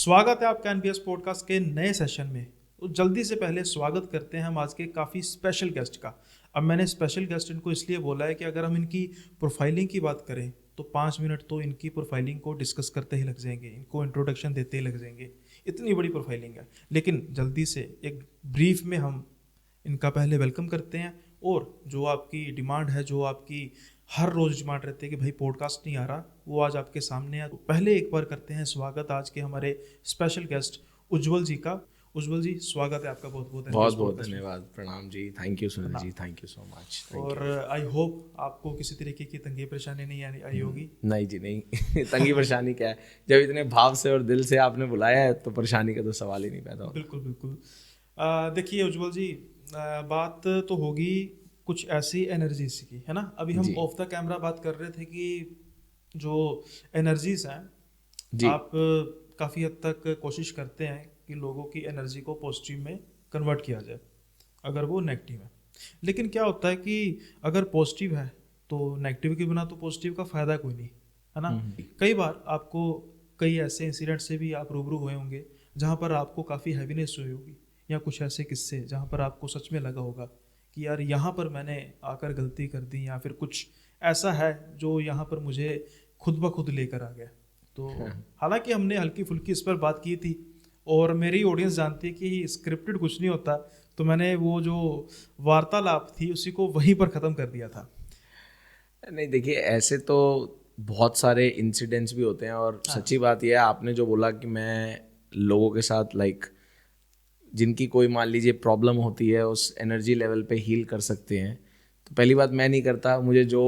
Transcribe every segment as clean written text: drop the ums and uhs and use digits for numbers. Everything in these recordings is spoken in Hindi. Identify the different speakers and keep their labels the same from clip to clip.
Speaker 1: स्वागत है आपका एनबीएस पॉडकास्ट के नए सेशन में। तो जल्दी से पहले स्वागत करते हैं हम आज के काफ़ी स्पेशल गेस्ट का। अब मैंने स्पेशल गेस्ट इनको इसलिए बोला है कि अगर हम इनकी प्रोफाइलिंग की बात करें तो 5 मिनट तो इनकी प्रोफाइलिंग को डिस्कस करते ही लग जाएंगे, इनको इंट्रोडक्शन देते ही लग जाएंगे, इतनी बड़ी प्रोफाइलिंग है। लेकिन जल्दी से एक ब्रीफ में हम इनका पहले वेलकम करते हैं। और जो आपकी डिमांड है, जो आपकी हर रोज़ डिमांड रहती है कि भाई पॉडकास्ट नहीं आ रहा, वो आज आपके सामने है। तो पहले एक बार करते हैं स्वागत आज के हमारे स्पेशल गेस्ट उज्जवल जी का। उज्जवल जी, स्वागत है आपका बहुत बहुत।
Speaker 2: बहुत बहुत धन्यवाद। प्रणाम जी। Thank you Sunil ji, thank you so much.
Speaker 1: और आई होप आपको किसी तरीके की तंगी परेशानी नहीं आई होगी।
Speaker 2: नहीं जी नहीं तंगी परेशानी क्या है, जब इतने भाव से और दिल से आपने बुलाया है तो परेशानी का तो सवाल ही नहीं पैदा होता।
Speaker 1: बिल्कुल बिल्कुल। देखिए उज्जवल जी, बात तो होगी कुछ ऐसी एनर्जीज की, है ना। अभी हम ऑफ द कैमरा बात कर रहे थे कि जो एनर्जीज हैं
Speaker 2: जी।
Speaker 1: आप काफ़ी हद तक कोशिश करते हैं कि लोगों की एनर्जी को पॉजिटिव में कन्वर्ट किया जाए अगर वो नेगेटिव है। लेकिन क्या होता है कि अगर पॉजिटिव है तो नेगेटिव के बिना तो पॉजिटिव का फ़ायदा कोई नहीं, है ना। कई बार आपको कई ऐसे इंसिडेंट से भी आप रूबरू हुए होंगे जहाँ पर आपको काफ़ी हैवीनेस हुई होगी, या कुछ ऐसे किस्से जहाँ पर आपको सच में लगा होगा कि यार यहाँ पर मैंने आकर गलती कर दी, या फिर कुछ ऐसा है जो यहाँ पर मुझे खुद ब खुद लेकर आ गया। तो हालांकि हमने हल्की फुल्की इस पर बात की थी और मेरी ऑडियंस जानती है कि स्क्रिप्टेड कुछ नहीं होता, तो मैंने वो जो वार्तालाप थी उसी को वहीं पर ख़त्म कर दिया था।
Speaker 2: नहीं देखिए, ऐसे तो बहुत सारे इंसिडेंट्स भी होते हैं और सच्ची बात यह है, आपने जो बोला कि मैं लोगों के साथ जिनकी कोई मान लीजिए प्रॉब्लम होती है उस एनर्जी लेवल पे हील कर सकते हैं। तो पहली बात मैं नहीं करता। मुझे जो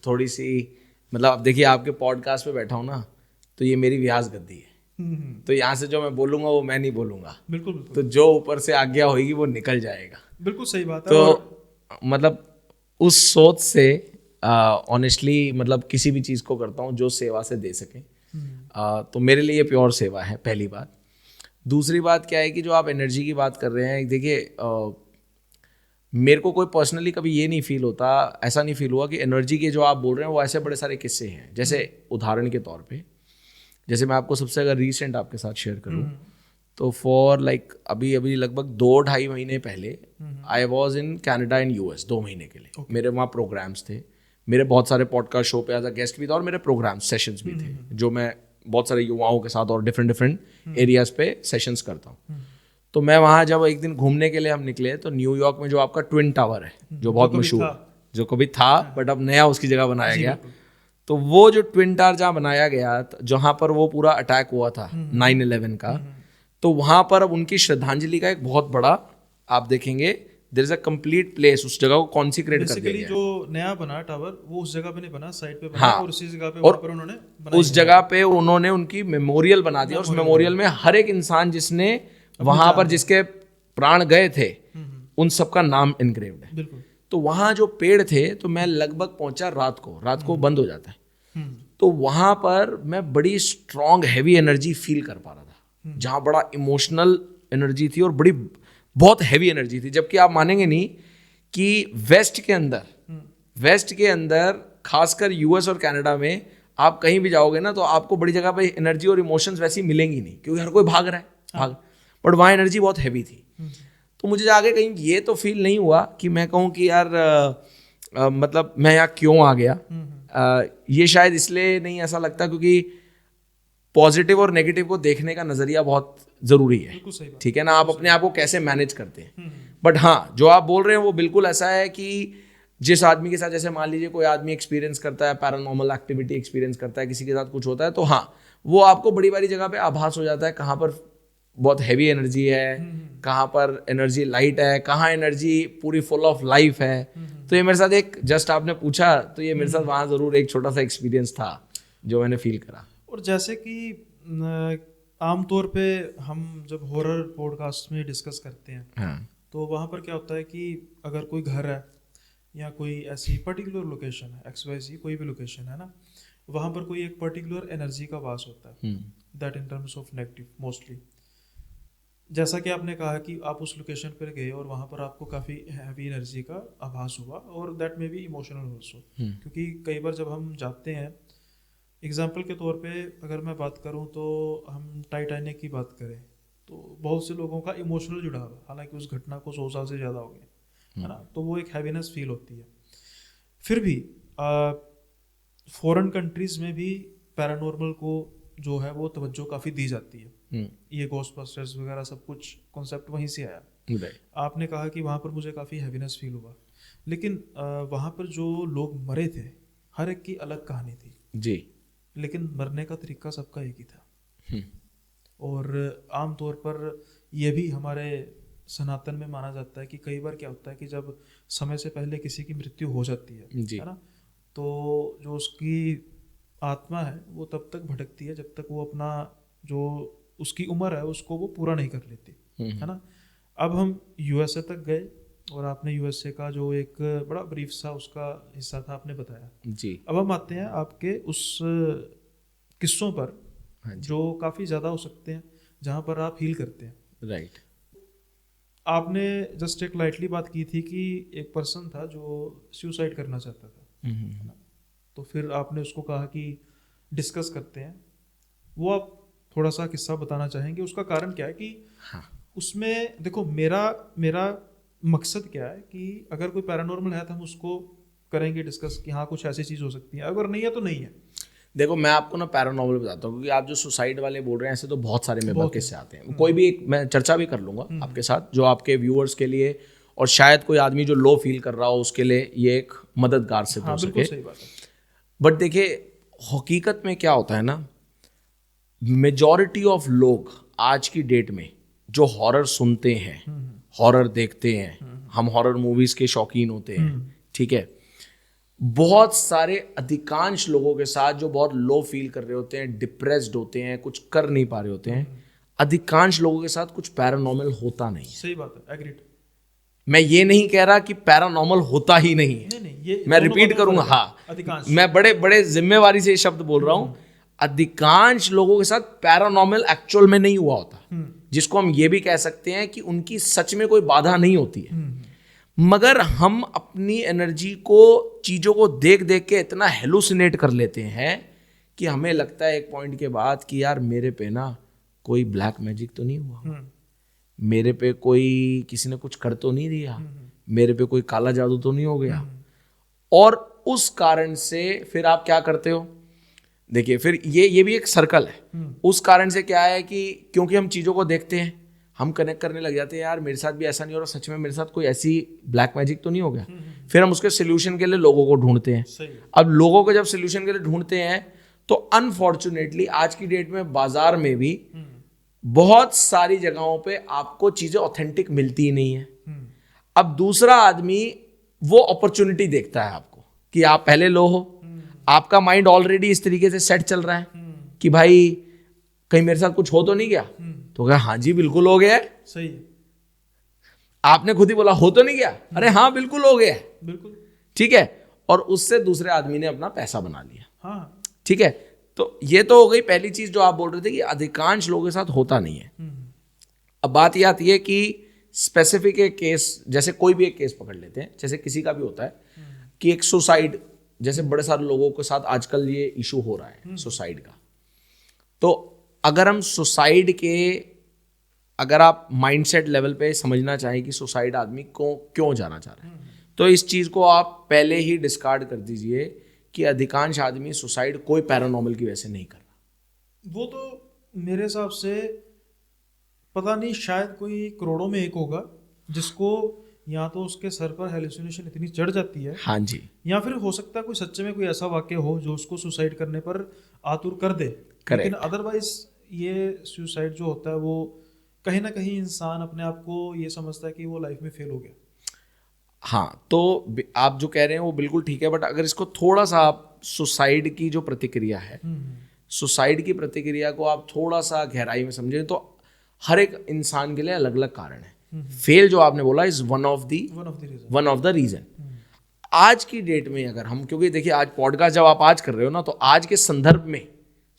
Speaker 2: थोड़ी सी अब देखिए, आपके पॉडकास्ट पे बैठा हूँ ना, तो ये मेरी व्यास गद्दी है। तो यहाँ से जो मैं बोलूँगा वो मैं नहीं बोलूँगा।
Speaker 1: बिल्कुल बिल्कुल।
Speaker 2: तो जो ऊपर से आज्ञा होगी वो निकल जाएगा।
Speaker 1: बिल्कुल सही बात है।
Speaker 2: तो उस सोच से ऑनेस्टली किसी भी चीज़ को करता हूँ जो सेवा से दे सके। तो मेरे लिए प्योर सेवा है, पहली बात। दूसरी बात क्या है कि जो आप एनर्जी की बात कर रहे हैं, देखिए मेरे को कोई पर्सनली कभी ये नहीं फील होता, ऐसा नहीं फील हुआ कि एनर्जी के जो आप बोल रहे हैं वो ऐसे बड़े सारे किस्से हैं। जैसे उदाहरण के तौर पे, जैसे मैं आपको सबसे अगर रीसेंट आपके साथ शेयर करूं, तो फॉर अभी लगभग 2-2.5 महीने पहले I was in Canada and US 2 महीने के लिए। मेरे वहाँ प्रोग्राम्स थे, मेरे बहुत सारे पॉडकास्ट शो पे एज अ गेस्ट भी था और मेरे प्रोग्राम सेशंस भी थे जो मैं बहुत सारे युवाओं के साथ और डिफरेंट एरियाज पे सेशंस करता हूँ। तो मैं वहाँ जब एक दिन घूमने के लिए हम निकले तो न्यूयॉर्क में जो आपका ट्विन टावर है जो बहुत मशहूर है, जो कभी था बट अब नया उसकी जगह बनाया गया, तो वो जो ट्विन टावर जहाँ बनाया गया, जहाँ पर वो पूरा अटैक हुआ था 9/11 का, तो वहाँ पर अब उनकी श्रद्धांजलि का एक बहुत बड़ा आप देखेंगे there is a complete place, उस जगह को कॉन्सिक्रेट कर दिया गया।
Speaker 1: जो नया बना टावर वो उस जगह पे नहीं बना, साइड पे बना।
Speaker 2: हाँ,
Speaker 1: और उसी जगह पे
Speaker 2: और
Speaker 1: पर उन्होंने
Speaker 2: उस जगह पे उन्होंने उनकी मेमोरियल बना दिया। उस मेमोरियल में हर एक इंसान जिसने वहां पर जिसके प्राण गए थे उन सबका नाम इनग्रेव्ड है। तो वहां जो पेड़ थे, तो मैं लगभग पहुंचा रात को बंद हो जाता है, तो वहां पर मैं बड़ी स्ट्रॉन्ग हैवी एनर्जी फील कर पा रहा था, जहां बड़ा इमोशनल एनर्जी थी और बड़ी बहुत हैवी एनर्जी थी। जबकि आप मानेंगे नहीं कि वेस्ट के अंदर खासकर यूएस और कनाडा में आप कहीं भी जाओगे ना, तो आपको बड़ी जगह पे एनर्जी और इमोशंस वैसी मिलेंगी नहीं, क्योंकि हर कोई भाग रहा है। बट वहाँ एनर्जी बहुत हैवी थी। तो मुझे जाके कहीं ये तो फील नहीं हुआ कि मैं कहूँ कि यार मैं यहाँ क्यों आ गया। ये शायद इसलिए नहीं ऐसा लगता क्योंकि पॉजिटिव और नेगेटिव को देखने का नजरिया बहुत जरूरी है, ठीक है ना। आप अपने आप को कैसे मैनेज करते हैं। बट हाँ, जो आप बोल रहे हैं वो बिल्कुल ऐसा है कि जिस आदमी के साथ, जैसे मान लीजिए कोई आदमी एक्सपीरियंस करता है, पैरानॉर्मल एक्टिविटी एक्सपीरियंस करता है, किसी के साथ कुछ होता है, तो हाँ, वो आपको बड़ी बड़ी जगह पे आभास हो जाता है कहाँ पर बहुत हैवी एनर्जी है, कहाँ पर एनर्जी लाइट है, कहाँ एनर्जी पूरी फुल ऑफ लाइफ है। तो ये मेरे साथ एक जस्ट आपने पूछा, तो ये मेरे साथ वहाँ जरूर एक छोटा सा एक्सपीरियंस था जो मैंने फील करा।
Speaker 1: और जैसे कि आमतौर पे हम जब हॉरर पॉडकास्ट में डिस्कस करते हैं, तो वहाँ पर क्या होता है कि अगर कोई घर है या कोई ऐसी पर्टिकुलर लोकेशन है, XYZ कोई भी लोकेशन है ना, वहाँ पर कोई एक पर्टिकुलर एनर्जी का वास होता है, that in terms of negative mostly. जैसा कि आपने कहा कि आप उस लोकेशन पर गए और वहाँ पर आपको काफ़ी हैवी एनर्जी का आभास हुआ, और that may be emotional also, क्योंकि कई बार जब हम जाते हैं एग्जाम्पल के तौर पे अगर मैं बात करूं तो हम टाइटैनिक की बात करें तो बहुत से लोगों का इमोशनल जुड़ाव है, हालांकि उस घटना को 100 साल से ज़्यादा हो गए, है ना, तो वो एक हैवीनेस फील होती है। फिर भी फॉरेन कंट्रीज़ में भी पैरानॉर्मल को जो है वो तवज्जो काफ़ी दी जाती है। ये घोस्टबस्टर्स वगैरह सब कुछ कॉन्सेप्ट वहीं से आया। आपने कहा कि वहाँ पर मुझे काफ़ी हैवीनेस फील हुआ, लेकिन वहाँ पर जो लोग मरे थे हर एक की अलग कहानी थी
Speaker 2: जी,
Speaker 1: लेकिन मरने का तरीका सबका एक ही था। और आम तौर पर यह भी हमारे सनातन में माना जाता है कि कई बार क्या होता है कि जब समय से पहले किसी की मृत्यु हो जाती है ना, तो जो उसकी आत्मा है वो तब तक भटकती है जब तक वो अपना जो उसकी उम्र है उसको वो पूरा नहीं कर लेती, है ना। अब हम यूएसए तक गए और आपने यूएसए का जो एक बड़ा ब्रीफ सा उसका हिस्सा था आपने बताया
Speaker 2: जी।
Speaker 1: अब हम आते हैं आपके उस किस्सों पर जो काफ़ी ज़्यादा हो सकते हैं जहाँ पर आप हील करते हैं।
Speaker 2: राइट।
Speaker 1: आपने जस्ट एक लाइटली बात की थी कि एक पर्सन था जो सुसाइड करना चाहता था, है ना, तो फिर आपने उसको कहा कि डिस्कस करते हैं। वो आप थोड़ा सा किस्सा बताना चाहेंगे, उसका कारण क्या है कि उसमें देखो मेरा मकसद क्या है कि अगर कोई पैरानॉर्मल है तो हम उसको करेंगे डिस्कस कि हाँ कुछ ऐसी चीज़ हो सकती है, अगर नहीं है तो नहीं है।
Speaker 2: देखो मैं आपको ना पैरानॉर्मल बताता हूँ, क्योंकि आप जो सुसाइड वाले बोल रहे हैं ऐसे तो बहुत सारे मेरे पास किस्से आते हैं। कोई भी एक मैं चर्चा भी कर लूँगा आपके साथ जो आपके व्यूअर्स के लिए और शायद कोई आदमी जो लो फील कर रहा हो उसके लिए ये एक मददगार सिद्ध हो सके।
Speaker 1: सही बात है।
Speaker 2: बट देखिए हकीकत में क्या होता है ना, मेजॉरिटी ऑफ लोग आज की डेट में जो हॉरर सुनते हैं, हॉरर देखते हैं, हम हॉरर मूवीज के शौकीन होते हैं, ठीक है, बहुत सारे अधिकांश लोगों के साथ जो बहुत लो फील कर रहे होते हैं, डिप्रेस्ड होते हैं, कुछ कर नहीं पा रहे होते हैं, अधिकांश लोगों के साथ कुछ पैरानॉर्मल होता नहीं है।
Speaker 1: सही बात है, एग्रीड।
Speaker 2: मैं ये नहीं कह रहा कि पैरानॉर्मल होता ही नहीं है,
Speaker 1: ये
Speaker 2: मैं रिपीट करूंगा, हाँ मैं बड़े बड़े जिम्मेवारी से ये शब्द बोल रहा हूं, अधिकांश लोगों के साथ पैरानॉर्मल एक्चुअल में नहीं हुआ होता, जिसको हम ये भी कह सकते हैं कि उनकी सच में कोई बाधा नहीं होती है, मगर हम अपनी एनर्जी को, चीजों को देख देख के इतना हेलुसिनेट कर लेते हैं कि हमें लगता है एक पॉइंट के बाद कि यार मेरे पे ना कोई ब्लैक मैजिक तो नहीं हुआ, मेरे पे कोई किसी ने कुछ कर तो नहीं दिया, मेरे पे कोई काला जादू तो नहीं हो गया। और उस कारण से फिर आप क्या करते हो, देखिए फिर ये भी एक सर्कल है। उस कारण से क्या है कि क्योंकि हम चीज़ों को देखते हैं, हम कनेक्ट करने लग जाते हैं, यार मेरे साथ भी ऐसा नहीं हो रहा, सच में मेरे साथ कोई ऐसी ब्लैक मैजिक तो नहीं हो गया। फिर हम उसके सोल्यूशन के लिए लोगों को ढूंढते हैं। अब लोगों को जब सोल्यूशन के लिए ढूंढते हैं तो अनफॉर्चुनेटली आज की डेट में बाजार में भी बहुत सारी जगहों पे आपको चीजें ऑथेंटिक मिलती ही नहीं है। अब दूसरा आदमी वो अपॉर्चुनिटी देखता है आपको कि आप पहले लो हो, आपका माइंड ऑलरेडी इस तरीके से सेट चल रहा है कि भाई कहीं मेरे साथ कुछ हो तो नहीं गया, तो कहा हाँ जी बिल्कुल हो गया है।
Speaker 1: सही है।
Speaker 2: आपने खुद ही बोला हो तो नहीं गया, अरे हाँ बिल्कुल हो गया है,
Speaker 1: बिल्कुल
Speaker 2: ठीक है, और उससे दूसरे आदमी ने अपना पैसा बना लिया।
Speaker 1: हाँ
Speaker 2: ठीक है, तो ये तो हो गई पहली चीज जो आप बोल रहे थे कि अधिकांश लोगों के साथ होता नहीं है। अब बात ये आती है कि स्पेसिफिक एक केस, जैसे कोई भी एक केस पकड़ लेते हैं, जैसे किसी का भी होता है कि एक सुसाइड, जैसे बड़े सारे लोगों के साथ आजकल ये इशू हो रहा है सुसाइड का। तो अगर हम सुसाइड के, अगर आप माइंडसेट लेवल पे समझना चाहें कि सुसाइड आदमी को क्यों जाना चाह रहा है, तो इस चीज को आप पहले ही डिस्कार्ड कर दीजिए कि अधिकांश आदमी सुसाइड कोई पैरानॉर्मल की वजह से नहीं कर रहा।
Speaker 1: वो तो मेरे हिसाब से पता नहीं, शायद कोई करोड़ों में एक होगा जिसको या तो उसके सर पर हेलुसिनेशन इतनी चढ़ जाती है,
Speaker 2: हाँ जी,
Speaker 1: या फिर हो सकता है कोई सच्चे में कोई ऐसा वाक्य हो जो उसको सुसाइड करने पर आतुर कर दे। लेकिन अदरवाइज ये सुसाइड जो होता है वो कहीं ना कहीं इंसान अपने आप को ये समझता है कि वो लाइफ में फेल हो गया।
Speaker 2: हाँ, तो आप जो कह रहे हैं वो बिल्कुल ठीक है, बट अगर इसको थोड़ा सा आप सुसाइड की जो प्रतिक्रिया है, सुसाइड की प्रतिक्रिया को आप थोड़ा सा गहराई में समझें तो हर एक इंसान के लिए अलग अलग कारण है। फेल जो आपने बोला is one of the reason. आज की डेट में अगर हम, क्योंकि देखिए आज पॉडकास्ट जब आप आज कर रहे हो ना, तो आज के संदर्भ में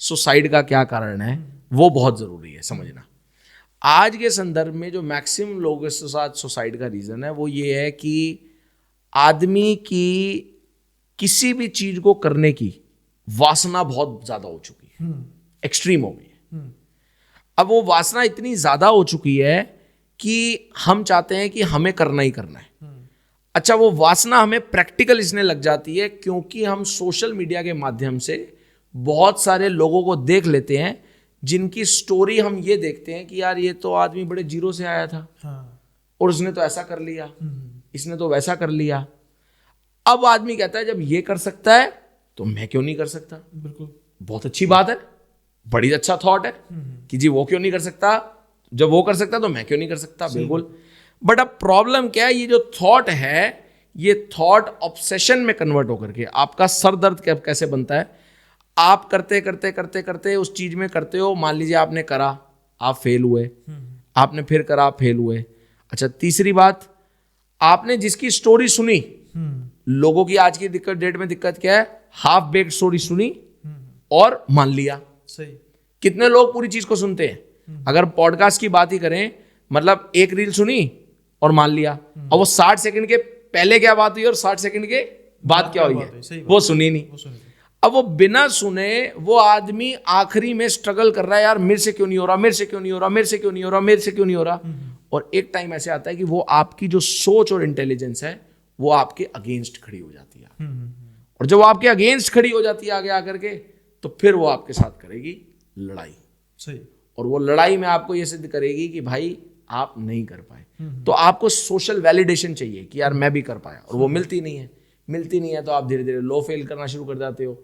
Speaker 2: सुसाइड का क्या कारण है वो बहुत जरूरी है समझना। आज के संदर्भ में जो मैक्सिमम लोगों के साथ सुसाइड का रीजन है वो ये है कि आदमी की किसी भी चीज को करने की वासना बहुत ज्यादा हो चुकी है, एक्सट्रीम हो गई है। अब वो वासना इतनी ज्यादा हो चुकी है कि हम चाहते हैं कि हमें करना ही करना है। अच्छा, वो वासना हमें प्रैक्टिकल इसने लग जाती है क्योंकि हम सोशल मीडिया के माध्यम से बहुत सारे लोगों को देख लेते हैं जिनकी स्टोरी हम ये देखते हैं कि यार ये तो आदमी बड़े जीरो से आया था,
Speaker 1: हाँ।
Speaker 2: और उसने तो ऐसा कर लिया, इसने तो वैसा कर लिया। अब आदमी कहता है जब ये कर सकता है तो मैं क्यों नहीं कर सकता।
Speaker 1: बिल्कुल,
Speaker 2: बहुत अच्छी बात है, बड़ी अच्छा थॉट है कि जी वो क्यों नहीं कर सकता, जब वो कर सकता तो मैं क्यों नहीं कर सकता। बिल्कुल। बट अब प्रॉब्लम क्या है, ये जो थॉट है ये थॉट ऑब्सेशन में कन्वर्ट होकर के आपका सर दर्द कैसे बनता है। आप करते करते करते करते उस चीज में करते हो, मान लीजिए आपने करा, आप फेल हुए, आपने फिर करा, आप फेल हुए। अच्छा, तीसरी बात, आपने जिसकी स्टोरी सुनी, लोगों की आज की डेट में दिक्कत क्या है, हाफ बेक्ड स्टोरी सुनी और मान लिया।
Speaker 1: सही।
Speaker 2: कितने लोग पूरी चीज को सुनते हैं। अगर पॉडकास्ट की बात ही करें, मतलब एक रील सुनी और मान लिया, और वो 60 सेकंड के पहले क्या बात हुई और 60 सेकंड के बाद क्या हुई है वो सुनी नहीं। अब वो बिना सुने वो आदमी आखिरी में स्ट्रगल कर रहा है, यार मेरे से क्यों नहीं हो रहा, मेरे से क्यों नहीं हो रहा, मेरे से क्यों नहीं हो रहा, मेरे से क्यों नहीं हो रहा। और एक टाइम ऐसे आता है कि वो आपकी जो सोच और इंटेलिजेंस है वो आपके अगेंस्ट खड़ी हो जाती है। और जब वो आपके अगेंस्ट खड़ी हो जाती है आगे आकर के, तो फिर वो आपके साथ करेगी लड़ाई।
Speaker 1: सही।
Speaker 2: और वो लड़ाई में आपको ये सिद्ध करेगी कि भाई आप नहीं कर पाए। तो आपको सोशल वैलिडेशन चाहिए कि यार मैं भी कर पाया, और वो मिलती नहीं है। मिलती नहीं है तो आप धीरे धीरे लो फेल करना शुरू कर जाते हो।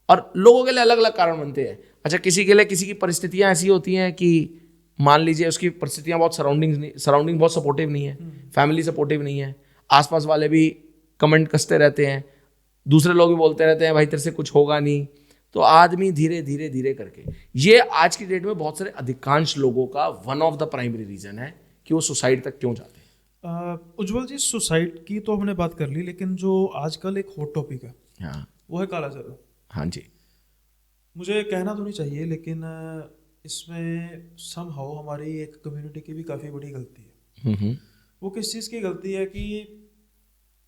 Speaker 2: और लोगों के लिए अलग अलग कारण बनते हैं। अच्छा, किसी के लिए किसी की परिस्थितियां ऐसी होती हैं कि मान लीजिए उसकी परिस्थितियां बहुत सराउंडिंग बहुत सपोर्टिव नहीं है, फैमिली सपोर्टिव नहीं है, आसपास वाले भी कमेंट कसते रहते हैं, दूसरे लोग भी बोलते रहते हैं भाई तेरे से कुछ होगा नहीं। तो आदमी धीरे धीरे धीरे करके, ये आज की डेट में बहुत सारे अधिकांश लोगों का one of the primary reason है कि वो सुसाइड तक क्यों जाते हैं।
Speaker 1: उज्जवल जी, सुसाइड की तो हमने बात कर ली, लेकिन जो आजकल एक हॉट टॉपिक है
Speaker 2: हाँ
Speaker 1: वो है काला जादू।
Speaker 2: हाँ जी।
Speaker 1: मुझे कहना तो नहीं चाहिए, लेकिन इसमें समहाउ हमारी एक कम्युनिटी की भी काफ़ी बड़ी गलती है। वो किस चीज़ की गलती है कि